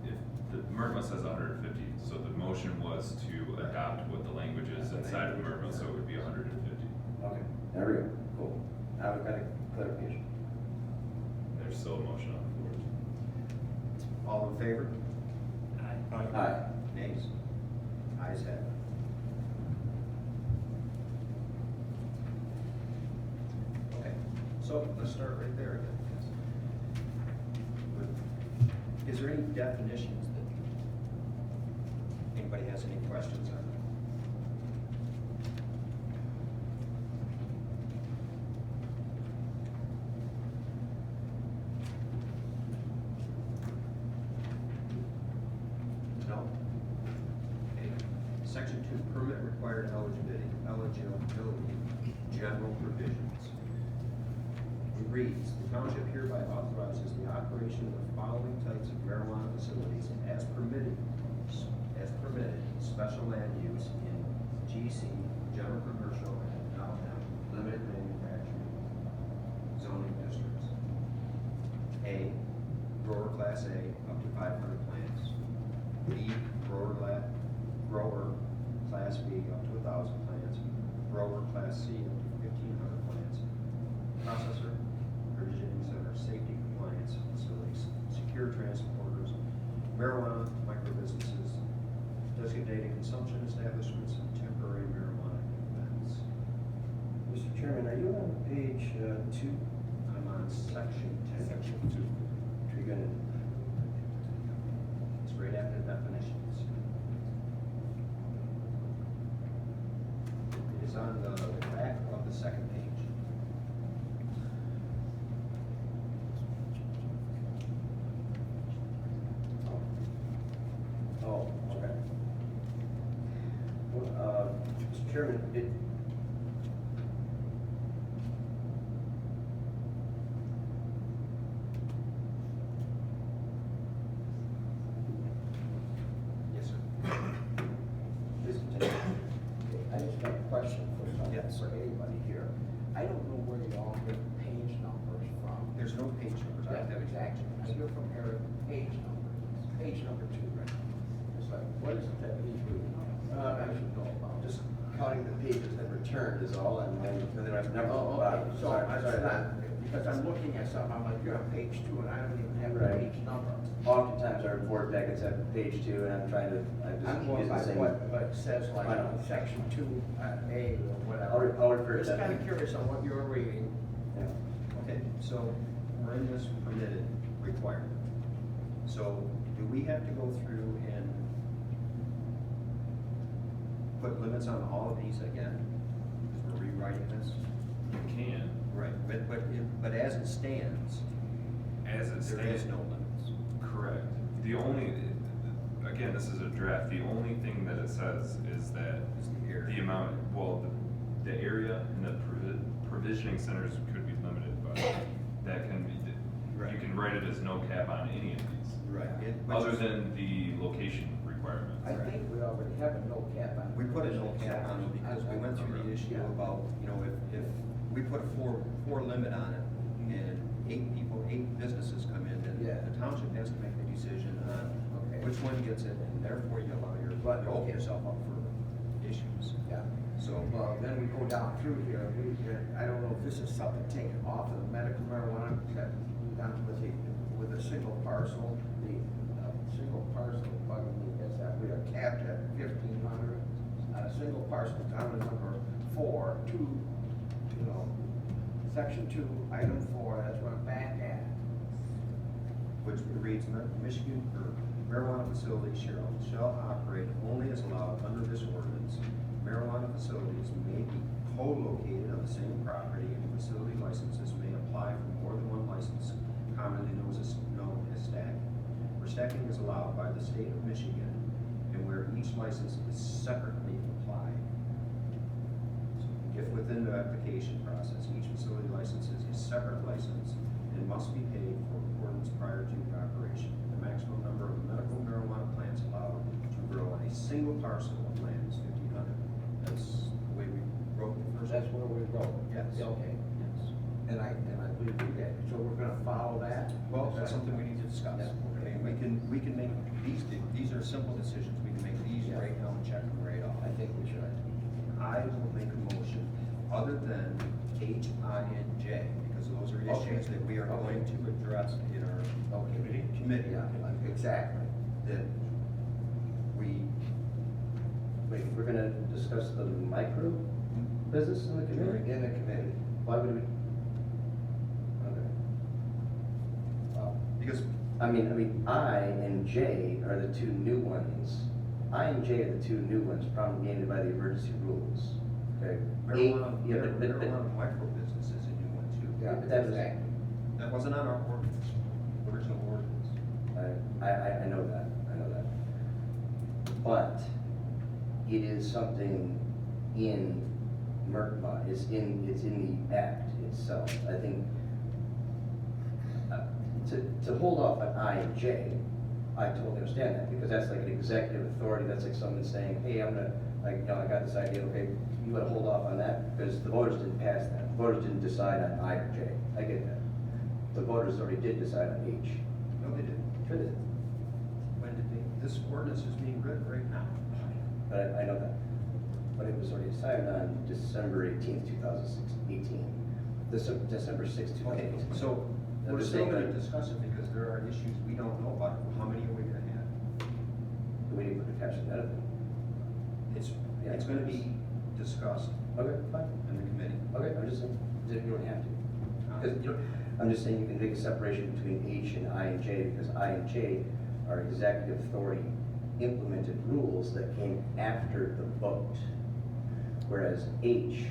if the MRMA says 150, so the motion was to adopt what the language is inside of MRMA, so it would be 150. Okay, there we go, cool. Now we've got a clarification. There's still a motion on the floor. All in favor? Aye. Nays? Ayes have it. Okay, so let's start right there again. Is there any definitions that anybody has any questions on? No? Okay. Section 2, permit required eligibility, general provisions. It reads, the township hereby authorizes the operation of the following types of marijuana facilities as permitted, special land use in GC, general commercial, and downtown limited manufacturing zoning districts. A, grower class A, up to 500 plants. B, grower class B, up to 1,000 plants. Grower class C, up to 1,500 plants. Processor, provisioning center, safety compliance facilities, secure transporters, marijuana microbusinesses, designated consumption establishments, and temporary marijuana events. Mr. Chairman, are you on page 2? I'm on section 10. Section 2. Are you gonna, It's right after definitions. It is on the back of the second page. Chairman, Yes, sir. please continue. I just got a question Yes. for anybody here. I don't know where you all get page numbers from. There's no page numbers. I Yeah, have exactly. I hear from Eric, page numbers, page number 2, right? It's like, what is it that he's reading? I should know about. Just counting the pages that returned is all, and then I've never. Oh, okay, so Sorry, I'm sorry. not, because I'm looking at something, I'm like, you're on page 2, and I don't even have the Right. page number. Oftentimes our board packets have page 2, and I'm trying to, I I'm just going use by the same. what says like I know. section 2A or whatever. I'll refer to Just that. kind of curious on what you're reading. Yeah. Okay, so we're in this permitted requirement. So do we have to go through and put limits on all of these again? Because we're rewriting this? You can, Right, but as it stands, as it there is stands. no limits. Correct. The only, again, this is a draft, the only thing that it says is that Is the area. the amount, well, the area and the provisioning centers could be limited, but that can be, you Right. can write it as no cap on any of these. Right. Other than the location requirements. I think we already have a no cap on. We put a no cap on it because we went through the issue about, you know, if we put a four limit on it and 8 businesses come in, then Yeah. the township has to make the decision on Okay. which one gets it, and therefore you allow you open yourself up for issues. Yeah. So, Well, then we go down through here, I don't know if this is something taken off of the medical marijuana, that done with a single parcel, the single parcel bugging me is that we are capped at 1,500 on a single parcel, down to number 4, 2, you know, section 2, item 4, that's what I'm back at. which reads, Michigan, or marijuana facilities shall operate only as allowed under this ordinance. Marijuana facilities may be co-located on the same property, and facility licenses may apply for more than one license, commonly known as stacking. Where stacking is allowed by the state of Michigan, and where each license is separately applied. If within the application process, each facility license is a separate license and must be paid for accordance prior to operation. The maximum number of medical marijuana plants allowed to grow on a single parcel of land is 1,500. That's the way we wrote the first. That's where we go. Yes. Okay. Yes. And I believe we did, so we're gonna follow that? Well, that's something we need to discuss. Yeah. I mean, we can make, these are simple decisions. We can make these Yeah. right now and check them right off. I think we should. I will make a motion, other than H, I, and J, because those are issues Okay. that we are going to address in our committee. Yeah, exactly. That we, Wait, we're gonna discuss the micro business in the community? In the committee. Why would we? Okay. because, I mean, I and J are the 2 new ones. I and J are the 2 new ones promulgated by the emergency rules. Okay. marijuana micro business is a new one too. Yeah, But that was- exactly. That wasn't on our ordinance, original ordinance. I know that, But it is something in MRCMA, it's in the act itself. I think, to hold off on I and J, I totally understand that, because that's like an executive authority, that's like someone saying, hey, I'm gonna, like, I got this idea, okay, you wanna hold off on that, because the voters didn't pass that, the voters didn't decide on I or J, I get that. The voters already did decide on H. No, they didn't. Sure they did. When did they, this ordinance is being read right now. But I know that. But it was already decided on December 18th, 2018. December 6th, 2018. Okay, so I'm we're just still saying gonna that discuss it because there are issues we don't know about. How many are we gonna have? we didn't put the catch in that. It's gonna be discussed Okay, fine. in the committee. Okay, I'm just saying, you don't have to. Because, I'm just saying you can make a separation between H and I and J, because I and J are executive authority implemented rules that came after the vote. Whereas H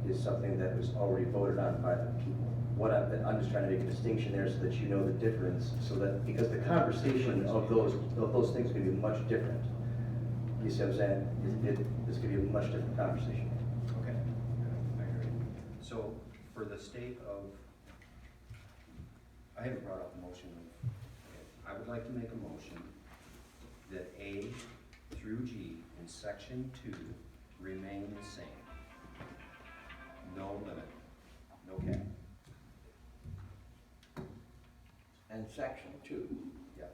is something that was already voted on by the people. I'm just trying to make a distinction there so that you know the difference, so that, because the conversation of those things are gonna be much different. you see what I'm saying? It's gonna be a much different conversation. Okay. I agree. So for the sake of, I haven't brought up the motion. I would like to make a motion that A through G in section 2 remain the same. No limit, no cap. And section 2, Yes.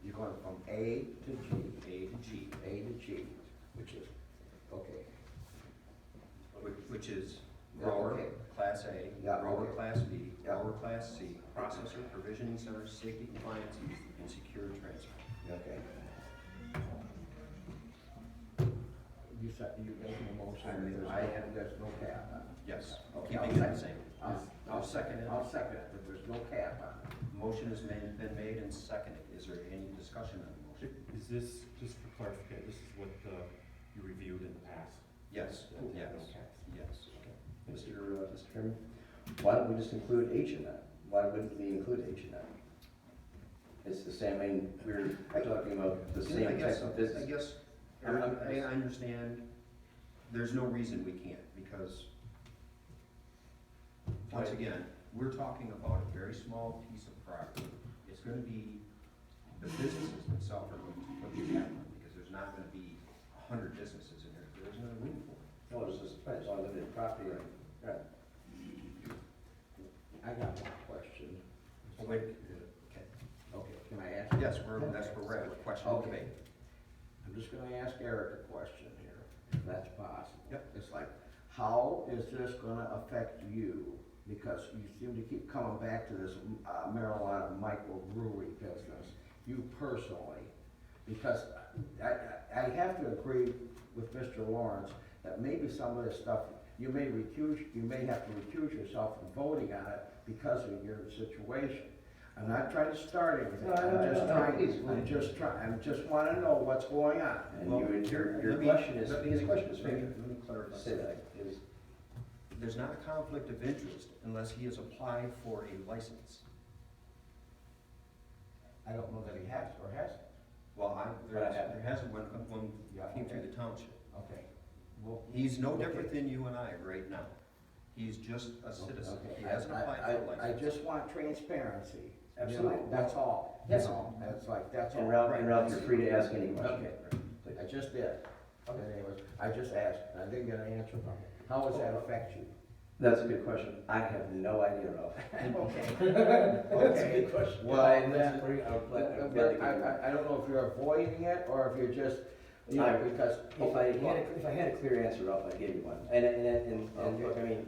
you're going from A to G, A to G, A to G, which is, okay. which is Yeah, grower, okay. class A, Yeah, grower, okay. class B, Yeah. grower, class C, processor, provisioning center, safety compliance, and secure transfer. Okay. You said, you making a motion, I mean, there's no cap on it. Yes, Okay, keeping I'll it the same. I'll second it. I'll second it, but there's no cap on it. Motion has been made and seconded. Is there any discussion on the motion? Is this, just for clarification, this is what you reviewed in the past? Yes, yes, Okay. yes. Mr. Chairman, why don't we just include H in that? Why wouldn't we include H in that? It's the same, I mean, we're talking about the I same guess, type of business. I guess, I understand, there's no reason we can't, because, once again, we're talking about a very small piece of property. It's gonna be, the businesses themselves are going to put the cap on, because there's not gonna be 100 businesses in there, there isn't a room for it. No, it's just, it's on limited property, right? I got one question. Oh, wait, okay. Okay, can I ask? Yes, that's where we're at, question and Okay. debate. I'm just gonna ask Eric a question here, if that's possible. Yep. It's like, how is this gonna affect you? Because you seem to keep coming back to this marijuana microbrewery business, you personally. Because I have to agree with Mr. Lawrence that maybe some of this stuff, you may have to recuse yourself from voting on it because of your situation. I'm not trying to start anything, I just wanna know what's going on. And Well, your let me- question is, let me- his question is, let me clarify. say that, is, There's not a conflict of interest unless he has applied for a license. I don't know that he has or hasn't. Well, there But I have. hasn't one Yeah, came through okay. the township. Okay. Well, He's no Okay. different than you and I right now. He's just a citizen. okay. He hasn't applied for a I license. just want transparency. You know, Absolutely. That's all. Yes. You know, That's like, that's all. and Ralph, you're free to ask any question. Okay. I just did. And anyways, I just asked, and I didn't get an answer from it. How does that affect you? That's a good question. I have no idea, Ralph. Okay. That's a good question. Well, I'm then, free, I'm glad to give you- I don't know if you're avoiding it or if you're just, you know, because. If I had a clear answer, Ralph, I'd give you one. And look, I mean,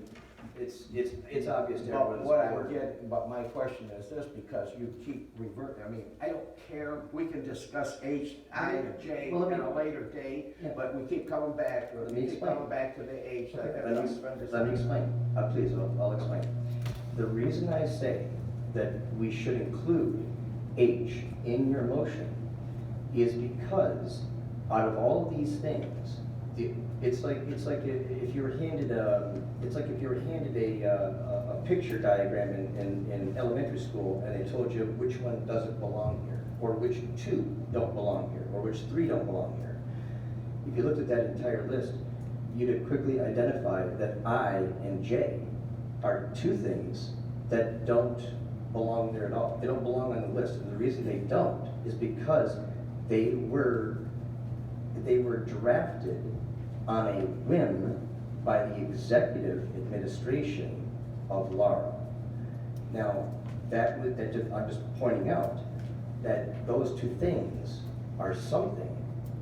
it's obvious to everyone. But what I would get, but my question is this, because you keep reverting, I mean, I don't care, we can discuss H, I, and J Well, let at me- a later date, Yeah. but we keep coming back, Let me explain. to the H. Let me explain. Please, I'll explain. The reason I say that we should include H in your motion is because out of all of these things, it's like if you were handed a picture diagram in elementary school and they told you which one doesn't belong here, or which two don't belong here, or which three don't belong here. If you looked at that entire list, you'd quickly identify that I and J are two things that don't belong there at all. They don't belong on the list, and the reason they don't is because they were drafted on a whim by the executive administration of Laura. Now, I'm just pointing out that those two things are something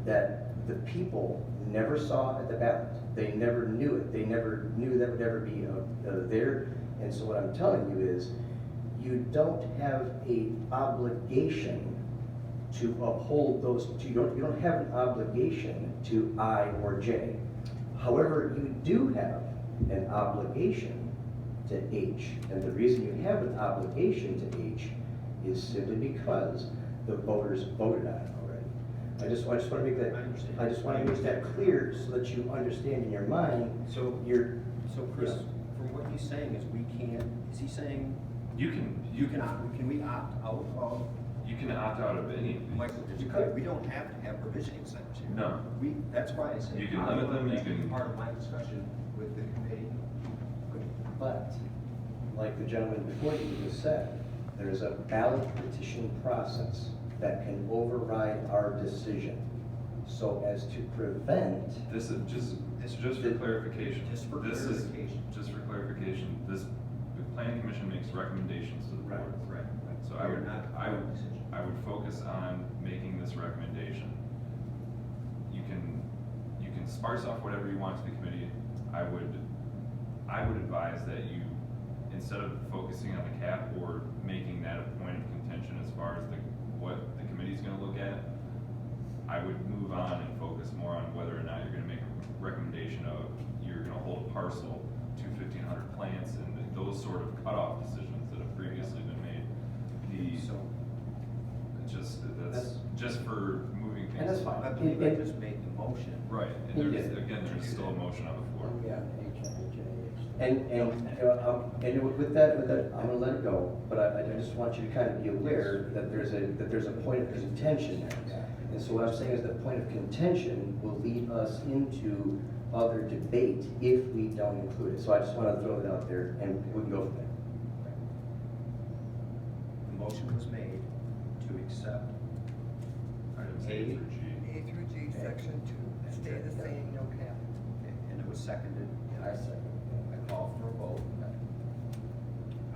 that the people never saw at the ballot. They never knew it. They never knew that would ever be there. And so what I'm telling you is, you don't have an obligation to uphold those two. You don't have an obligation to I or J. However, you do have an obligation to H. And the reason you have an obligation to H is simply because the voters voted on it already. I just want to make that, I just want to make that clear so that you understand in your mind. So Chris, Yeah. from what he's saying is we can't, is he saying You can can we opt out of You can opt out of any of these. Michael, did you could, we don't have to have provisioning centers here. No. That's why I said. You can limit them, you can- Part of my discussion with the committee. But, like the gentleman before you just said, there's a ballot petition process that can override our decision, so as to prevent. This is just for clarification. Just for This clarification. is, just for clarification, the planning commission makes recommendations to the board. Right. So I would, Not I would, decision. I would focus on making this recommendation. You can sparse off whatever you want to the committee. I would advise that you, instead of focusing on the cap or making that a point of contention as far as what the committee's gonna look at, I would move on and focus more on whether or not you're gonna make a recommendation of, you're gonna hold a parcel to 1,500 plants and those sort of cutoff decisions that have previously been made. That's just for moving things. And that's fine. I believe I just made the motion. Right, He and there's still a motion on the floor. And with that, I'm gonna let it go, but I just want you to kind of be aware that there's a point of contention there. And so what I'm saying is that point of contention will lead us into other debate if we don't include it. So I just want to throw it out there and we can go from there. The motion was made to accept Items A A. through G. A through G, section 2, stay the same, no cap. And it was seconded. I second. I call for a vote.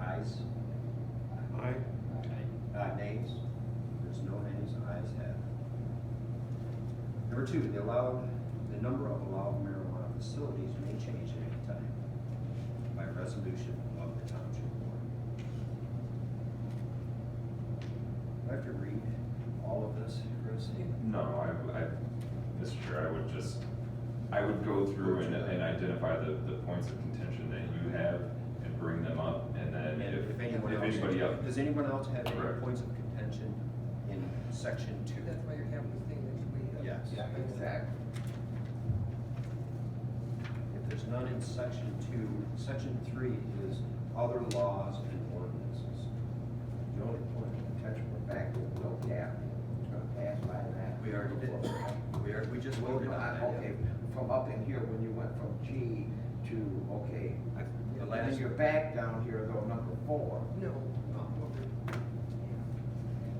Ayes? Aye. Nays? There's no nays, ayes have it. Number 2, the number of allowed marijuana facilities may change at any time by resolution of the township board. Do I have to read all of this, Chris? No, Mr. Chair, I would go through and identify the points of contention that you have and bring them up, and then if anybody else. Does anyone else have any Correct. points of contention in section 2? That's why you're having this thing next week. Yes. Yeah, exactly. If there's none in section 2, section 3 is other laws and ordinances. The only point of contention, we're back with no cap. It's gonna pass by that. We already did. We just voted on that. Okay, from up in here, when you went from G to, okay. The And last- then you're back down here though, number 4. No.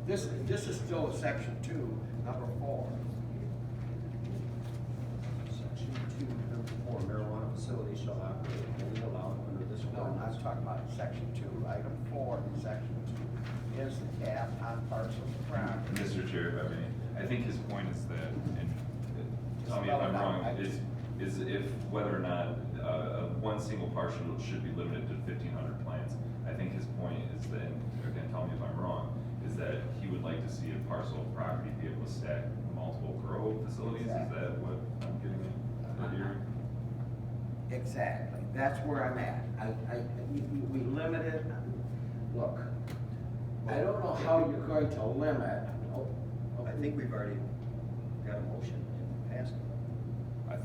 This is still a section 2, number 4. Section 2, number 4, marijuana facilities shall operate only allowed under this No, I ordinance. was talking about section 2, item 4 in section 2. Is the cap on parcels of property. Mr. Chair, if I may, I think his point is that, and tell me if I'm wrong, is if whether or not one single parcel should be limited to 1,500 plants. I think his point is that, and again, tell me if I'm wrong, is that he would like to see a parcel of property be able to stack multiple grow facilities. Is that what I'm getting at here? Exactly, that's where I'm at. We limited, look, I don't know how you're going to limit. I think we've already got a motion and passed it.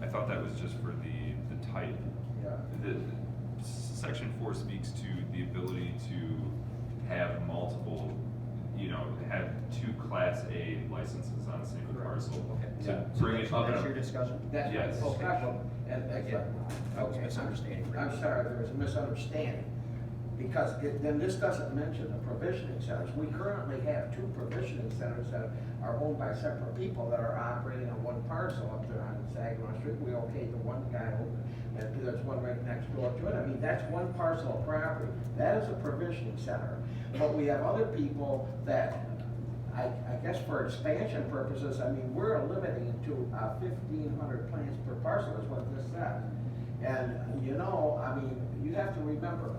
I thought that was just for the type. Yeah. The section 4 speaks to the ability to have multiple, have 2 Class A licenses on a single parcel. Okay. To bring it up. That's your discussion? That's Yes. my discussion. And that's Again, I was okay. misunderstanding. I'm sorry, there was a misunderstanding. Because then this doesn't mention the provisioning centers. We currently have 2 provisioning centers that are owned by separate people that are operating on one parcel up there on Saginaw Street. We okayed the one guy, and there's one right next door to it. I mean, that's one parcel of property. That is a provisioning center. But we have other people that, I guess for expansion purposes, I mean, we're limiting it to 1,500 plants per parcel is what this says. And, I mean, you have to remember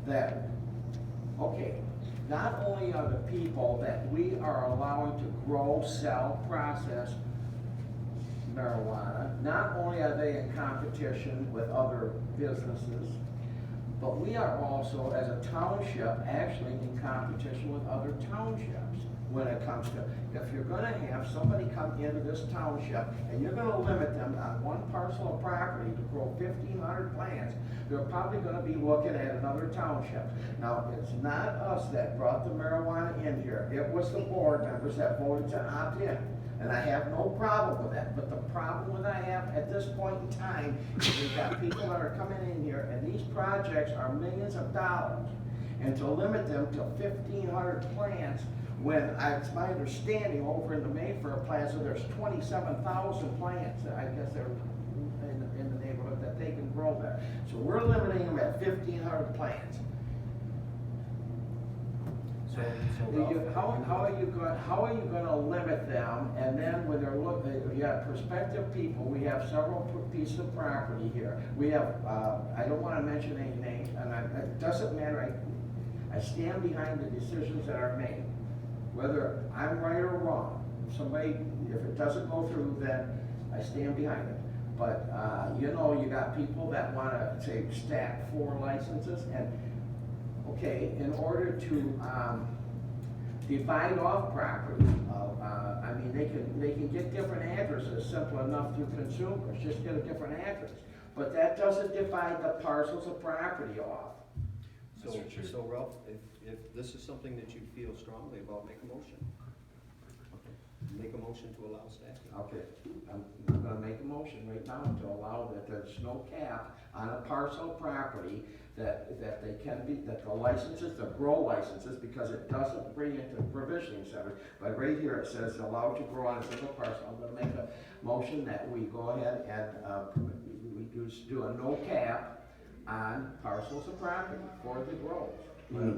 that, okay, not only are the people that we are allowing to grow, sell, process marijuana, not only are they in competition with other businesses, but we are also, as a township, actually in competition with other townships. when it comes to, if you're gonna have somebody come into this township and you're gonna limit them on one parcel of property to grow 1,500 plants, they're probably gonna be looking at another township. Now, it's not us that brought the marijuana in here, it was the board members that voted to opt in. And I have no problem with that, but the problem that I have at this point in time is we've got people that are coming in here and these projects are millions of dollars. And to limit them to 1,500 plants, when it's my understanding over in the Mayfair Plaza, there's 27,000 plants, I guess they're in the neighborhood that they can grow there. So we're limiting them at 1,500 plants. How are you gonna limit them, and then when they're looking, you have prospective people, we have several pieces of property here. We have, I don't wanna mention any names, and it doesn't matter, I stand behind the decisions that are made. Whether I'm right or wrong, if it doesn't go through, then I stand behind it. But, you know, you got people that wanna, say, stack 4 licenses, and okay, in order to divide off property, I mean, they can get different addresses, simple enough through consumers, just get a different address. But that doesn't divide the parcels of property off. So Ralph, if this is something that you feel strongly about, make a motion. Make a motion to allow stacking. Okay, I'm gonna make a motion right now to allow that there's no cap on a parcel of property that they can be, that the licenses, the grow licenses, because it doesn't bring it to the provisioning center, but right here it says allowed to grow on a single parcel. I'm gonna make a motion that we go ahead and, we do a no cap on parcels of property for the grows.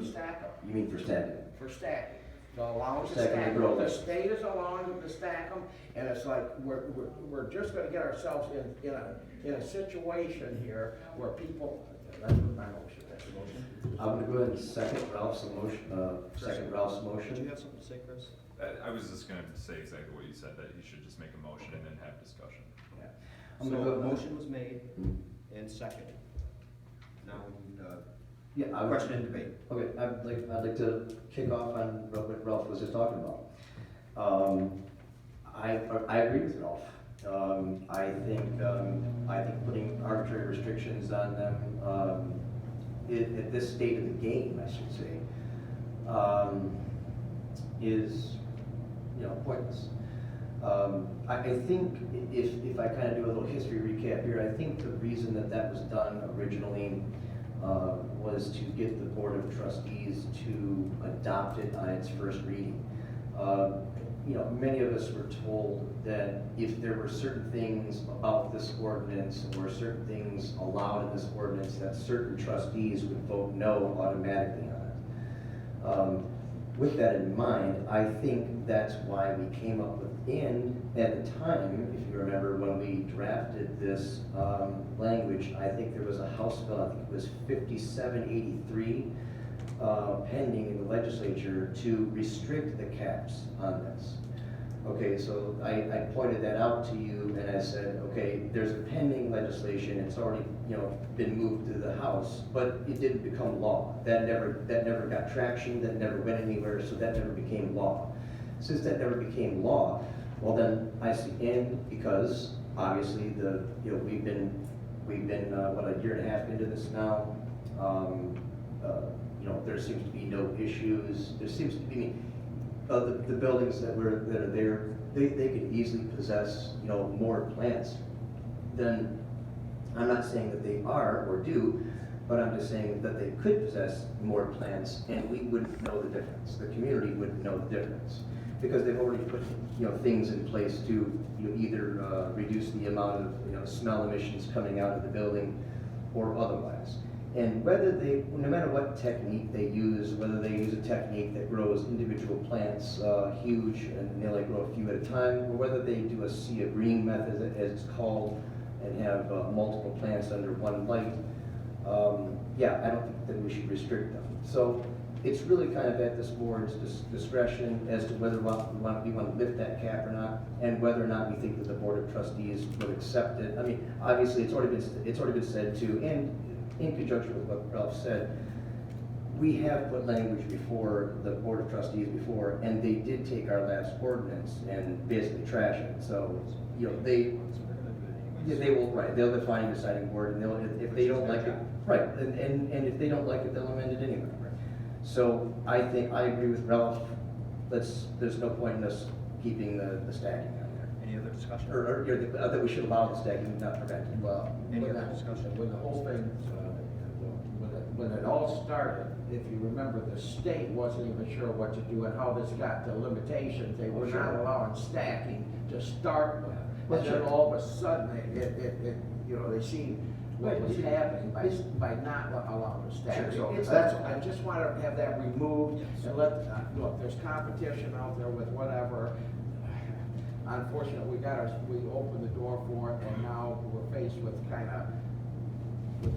Stack them. You mean for stacking? For stacking. To allow them to Stacking stack the them. grows. The state is allowing them to stack them, and it's like, we're just gonna get ourselves in a situation here where people, that's what my motion is. I'm gonna go ahead and second Ralph's motion, Did you have something to say, Chris? I was just gonna say exactly what you said, that you should just make a motion and then have discussion. Yeah. I'm So gonna go- a motion was made and seconded. Now, Yeah, I would. question and debate. Okay, I'd like to kick off on what Ralph was just talking about. I agree with Ralph. I think putting arbitrary restrictions on them, at this state of the game, I should say, is, pointless. I think if I kind of do a little history recap here, I think the reason that was done originally was to get the Board of Trustees to adopt it on its first reading. Many of us were told that if there were certain things about this ordinance or certain things allowed in this ordinance, that certain trustees would vote no automatically on it. With that in mind, I think that's why we came up with, and at the time, if you remember, when we drafted this language, I think there was a House bill, I think it was 5783, pending in the legislature to restrict the caps on this. Okay, so I pointed that out to you and I said, okay, there's a pending legislation, it's already, been moved to the House, but it didn't become law. That never got traction, that never went anywhere, so that never became law. Since that never became law, well then I see, and because obviously we've been what, a year and a half into this now, there seems to be no issues. There seems to be the buildings that are there. They could easily possess more plants than, I'm not saying that they are or do, but I'm just saying that they could possess more plants, and we wouldn't know the difference. The community wouldn't know the difference because they've already put things in place to either reduce the amount of smell emissions coming out of the building or otherwise. And no matter what technique they use, whether they use a technique that grows individual plants huge and they only grow a few at a time, or whether they do a sea of green method as it's called and have multiple plants under one light, I don't think that we should restrict them. So it's really kind of at this board's discretion as to whether we want to lift that cap or not, and whether or not we think that the Board of Trustees would accept it. I mean, obviously it's already been said too, and in conjunction with what Ralph said, we have put language before the Board of Trustees before, and they did take our last ordinance and basically trash it, so, you know, they will, right, they'll define the deciding board, and they'll, if they don't like it, right, and if they don't like it, they'll amend it anyway. So I think, I agree with Ralph, there's no point in us keeping the stacking on there. Any other discussion? Or that we should allow the stacking, not prevent it. Well, Any other discussion? When the whole thing, when it all started, if you remember, the state wasn't even sure what to do and how this got to limitations. They were not allowing stacking to start with. Well, And then sure. all of a sudden, you know, they seen what was happening by not allowing the stack. Sure. So that's, I just want to have that removed and let, look, there's competition out there with whatever. Unfortunately, we opened the door for it, and now we're faced with kind of, with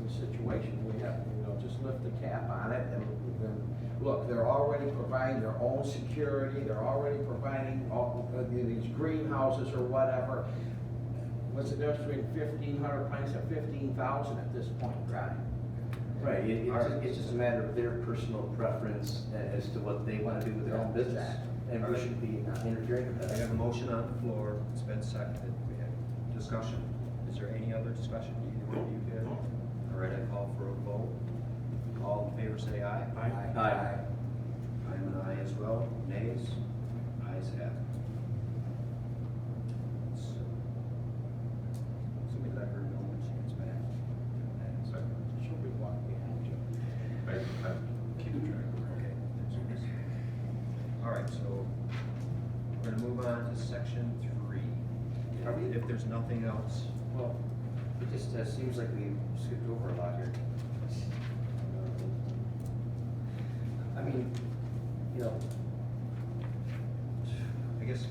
the situation we have, you know, just lift the cap on it, and then, look, they're already providing their own security, they're already providing all, these greenhouses or whatever. What's the difference between 1,500 plants and 15,000 at this point in time? Right, it's just a matter of their personal preference as to what they want to do with their own business. And we should be not interfering with I that. have a motion on the floor, it's been seconded, we have discussion. Is there any other discussion either one of you did? All right, I call for a vote. All in favor say aye. Aye. I am an aye as well. Nays? Ayes have it. So we let her know when she gets back. She'll be walking behind you. I keep track. Okay. All right, so we're gonna move on to section 3. If there's nothing else. Well, it just seems like we skipped over a lot here. I mean, you know, I guess,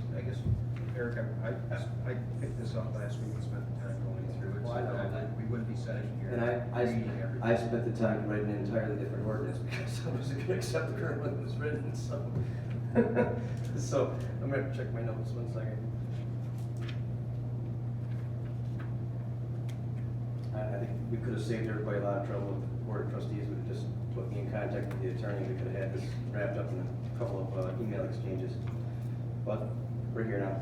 Eric, I picked this up last week and spent the time going through it. Well, I know so that. We wouldn't be sitting here. and reading everything. I spent the time writing an entirely different ordinance because I wasn't gonna accept the current one that was written, so. So, I'm gonna have to check my notes 1 second. I think we could have saved everybody a lot of trouble with the Board of Trustees, would have just put me in contact with the attorney, we could have had this wrapped up in a couple of email exchanges. But, we're here now.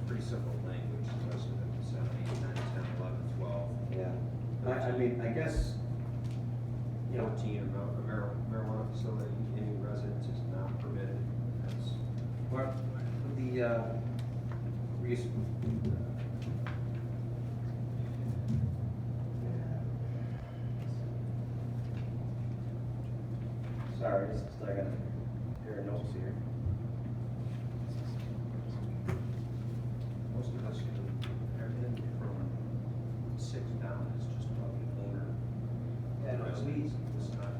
Pretty simple language, listed at 7, 8, 9, 10, 11, 12. Yeah, I mean, I guess, you know, 14, a marijuana facility, any residence is not permitted. That's, well, the, sorry, just, I got a pair of notes here. most of us do, everything from 6 down is just about the owner. Yeah, no, Residence. It's not,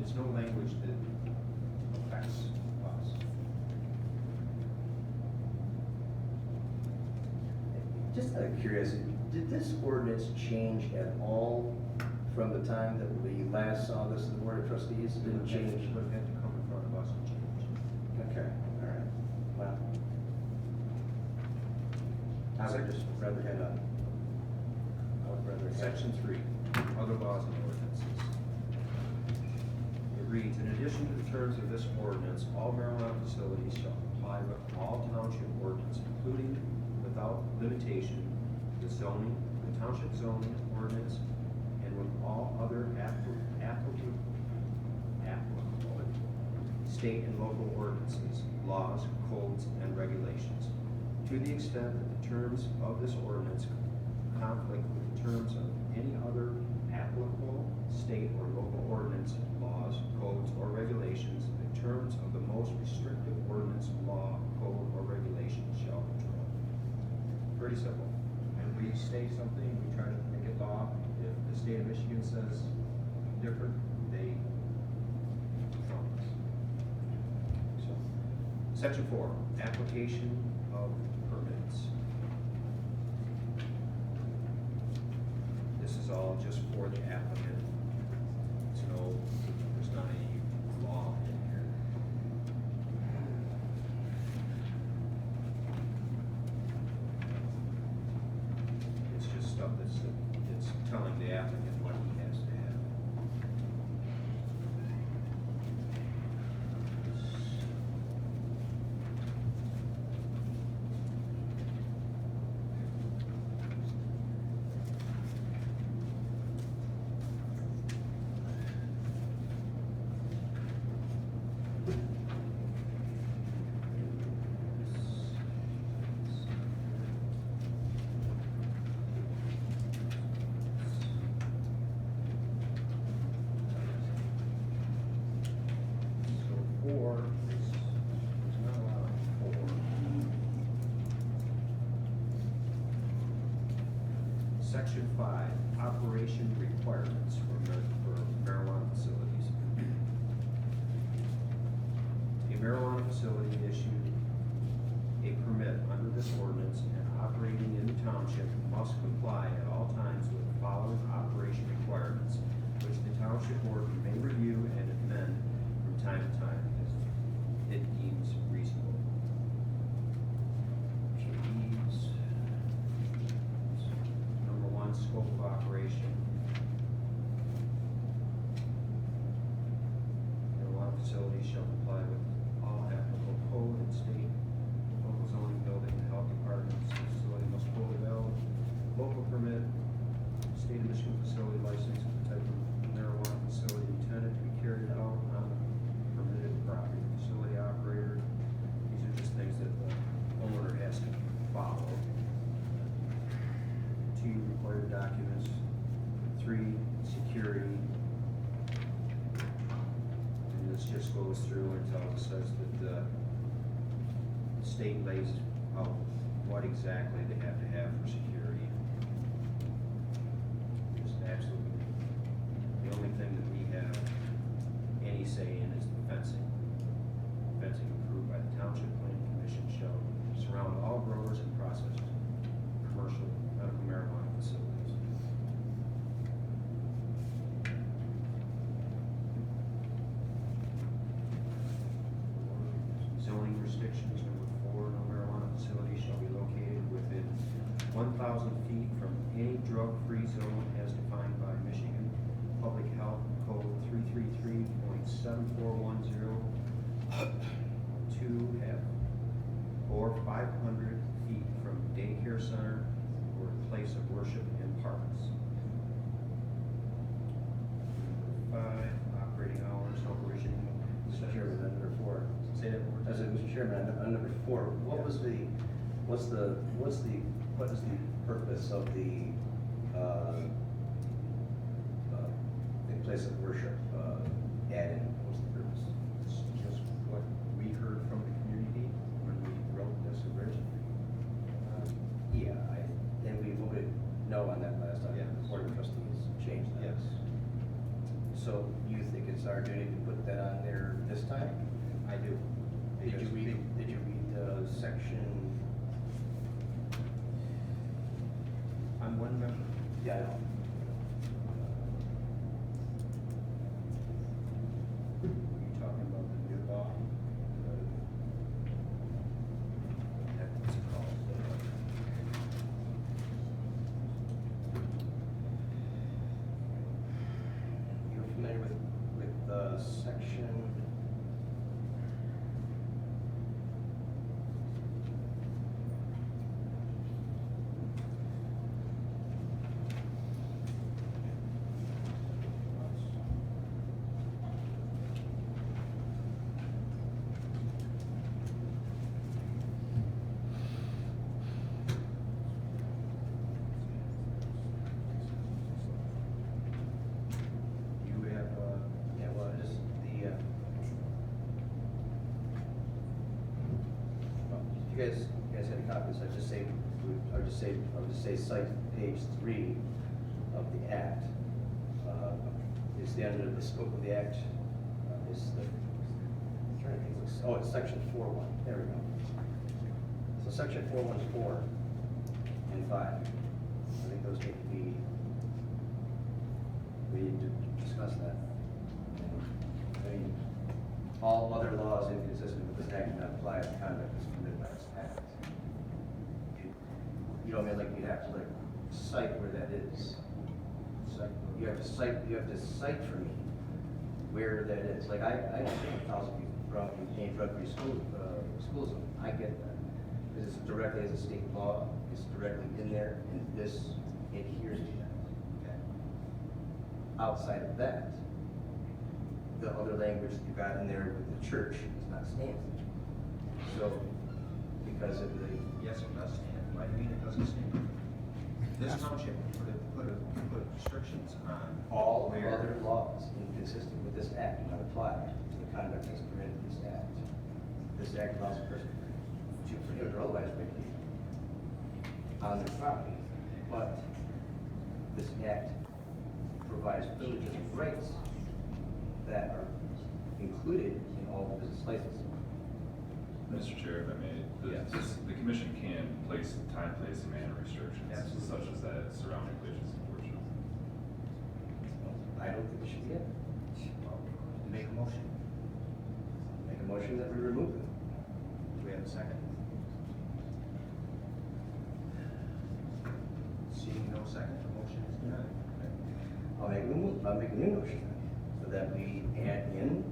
it's no language that affects us. Just out of curiosity, did this ordinance change at all from the time that we last saw this in the Board of Trustees? It didn't change? It would have to come in front of us and change. Okay, all right. Well, I would just rather have a, I would rather have. Section 3, other laws and ordinances. It reads, in addition to the terms of this ordinance, all marijuana facilities shall comply with all township ordinance, including without limitation, the zoning, the township zoning ordinance, and with all other applicable state and local ordinances, laws, codes, and regulations. To the extent that the terms of this ordinance conflict with the terms of any other applicable state or local ordinance, laws, codes, or regulations, the terms of the most restrictive ordinance, law, code, or regulation shall control. Pretty simple. When we state something, we try to make it law. If the state of Michigan says different, they trump us. So, Section 4, application of permits. This is all just for the applicant. There's not any law in here. It's just stuff that's telling the applicant what he has to have. So four, there's not a lot on four. Section 5, operation requirements for marijuana facilities. A marijuana facility issued a permit under this ordinance and operating in the township must comply at all times with the following operation requirements, which the township board may review and amend from time to time as it deems reasonable. So these, number one, scope of operation. Marijuana facilities shall comply with all applicable code and state, local zoning, building, and health departments. The facility must hold a valid local permit, state of Michigan facility license for the type of marijuana facility intended to be carried out on permitted property. Facility operator, these are just things that the owner has to follow. 2, required documents. 3, security. And this just goes through and says that the state lays out what exactly they have to have for security. Just absolutely, the only thing that we have any say in is the fencing. Fencing approved by the Township Planning Commission shall surround all growers and processors, commercial medical marijuana facilities. Zoning restrictions, number 4, no marijuana facility shall be located within 1,000 feet from any drug-free zone as defined by Michigan Public Health Code 333.7410. 2F, or 500 feet from daycare center or place of worship and parks. 5, operating hours, operation. Mr. Chairman, on number 4. Say that one more I said, time. Mr. Chairman, on number 4, what is the purpose of the place of worship, adding, what's the purpose? It's just what we heard from the community when we wrote this originally. Yeah, and we voted no on that last time. Yes. The Board of Trustees changed that. Yes. So you think it's our duty to put that on there this time? I do. Did you read the section? I'm one member. Yeah, I know. Are you talking about the new law? What's it called? You're familiar with the section? You have, Yeah, well, just the, well, if you guys had copies, I'd just say cite page 3 of the act. Is the end of the scope of the act, is the, I'm trying to think, it's section 4.1, there we go. So section 4.1.4 and 5, I think those need to be, we need to discuss that. I mean, all other laws inconsistent with this act do not apply if conduct is committed by this act. You know what I mean, like, you'd have to like cite where that is. You have to cite for me where that is. Like, I understand 1,000 people from a drug-free school zone. I get that. Because it's directly as a state law, it's directly in there, and this adheres to that. Okay. Outside of that, the other language that you got in there with the church is not standing. So, because of the, Yes, it does stand. Why do you mean it doesn't stand? This township put restrictions on all where. other laws inconsistent with this act do not apply to the conduct that's permitted in this act. This act allows a person to prohibit or otherwise regulate on their property, but this act provides privileges and rights that are included in all business licenses. Mr. Chair, if I may, the commission can place time, place, and manner restrictions, Absolutely. such as that surrounding places of worship. I don't think it should be in. Make a motion. Make a motion that we remove them. Do we have a second? Seeing no second, the motion is denied. I'll make a new motion so that we add in,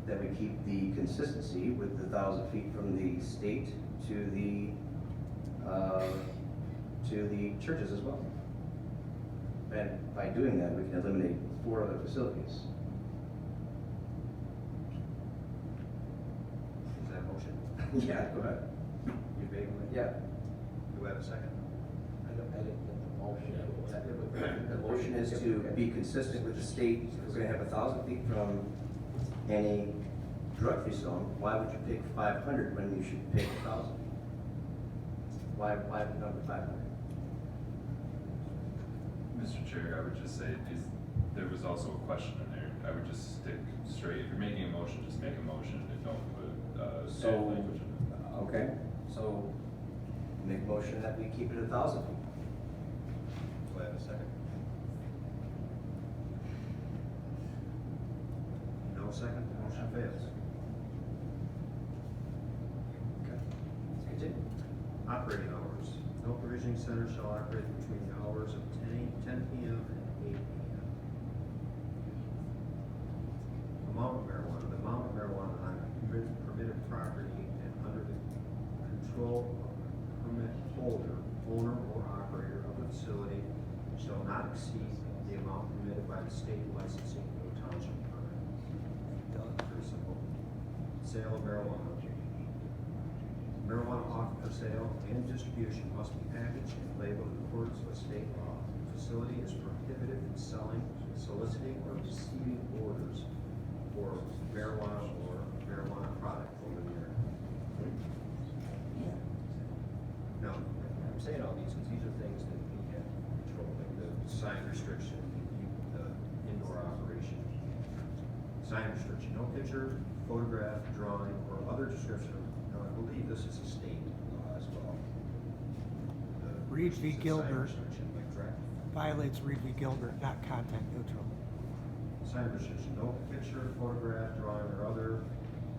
that we keep the consistency with the 1,000 feet from the state to the churches as well. And by doing that, we can eliminate 4 other facilities. Is that a motion? Yeah, go ahead. You made one? Yeah. Do we have a second? I didn't get the motion. The motion is to be consistent with the state. If we're gonna have 1,000 feet from any drug-free zone, why would you pick 500 when you should pick 1,000? Why the number 500? Mr. Chair, I would just say, there was also a question in there. I would just stick straight. If you're making a motion, just make a motion and don't put, add language in it. Okay, so make a motion that we keep it at 1,000 feet. Do I have a second? No second, the motion fails. Okay. Let's continue. Operating hours. No provisioning center shall operate between the hours of 10 p.m. and 8 p.m. Amount of marijuana. The amount of marijuana on permitted property and under the control of the permit holder, owner or operator of the facility shall not exceed the amount permitted by the state licensing or township permit. Very simple. Sale of marijuana. Marijuana offered for sale and distribution must be packaged and labeled in accordance with state law. The facility is prohibited from selling, soliciting, or receiving orders for marijuana or marijuana product over the internet. Now, I'm saying all these because these are things that we can control, like the sign restriction, the indoor operation. Sign restriction, no picture, photograph, drawing, or other description of, now I believe this is a state law as well. Reed v. Sign Gilbert. restriction, like, correct? Violates Reed v. Gilbert, not content neutral. Sign restriction, no picture, photograph, drawing, or other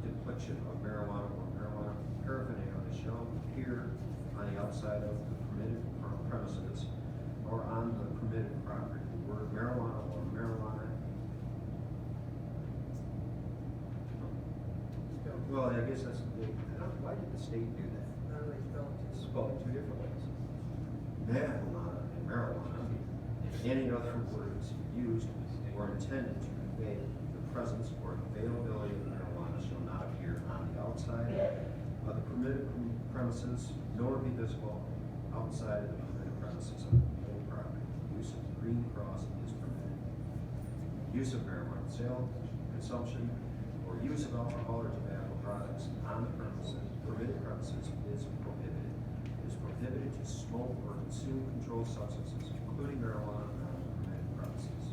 depiction of marijuana or marijuana paraphernalia shall appear on the outside of the permitted premises or on the permitted property. The word marijuana or marijuana. Well, I guess that's, why did the state do that? It's spelled two different ways. Marijuana and marijuana, and any other words used or intended to convey the presence or availability of marijuana shall not appear on the outside of the permitted premises, nor be visible outside of the permitted premises of the property. Use of the green cross is permitted. Use of marijuana sale, consumption, or use of alcohol or tobacco products on the premises, permitted premises is prohibited. It is prohibited to smoke or consume controlled substances, including marijuana, on the permitted premises.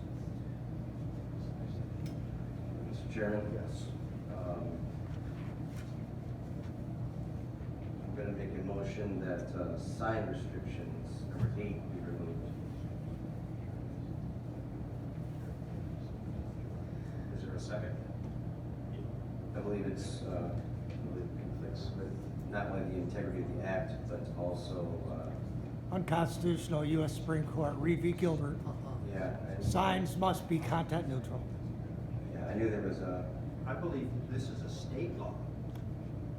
Mr. Chairman? Yes. I'm gonna make a motion that sign restrictions, number 8, be removed. Is there a second? I believe it conflicts with not only the integrity of the act, but also unconstitutional, U.S. Supreme Court, Reed v. Gilbert. Yeah. Signs must be content neutral. Yeah, I knew there was a, I believe this is a state law.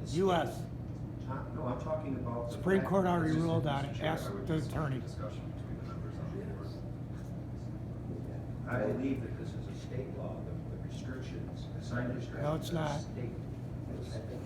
The state- U.S. No, I'm talking about. the Supreme fact- Court already It's just- ruled Mr. on it. Chair, Ask I would the just want attorney. discussion between the members on the board. I believe that this is a state law, the restrictions, the sign restrictions. No, it's are not. state. I think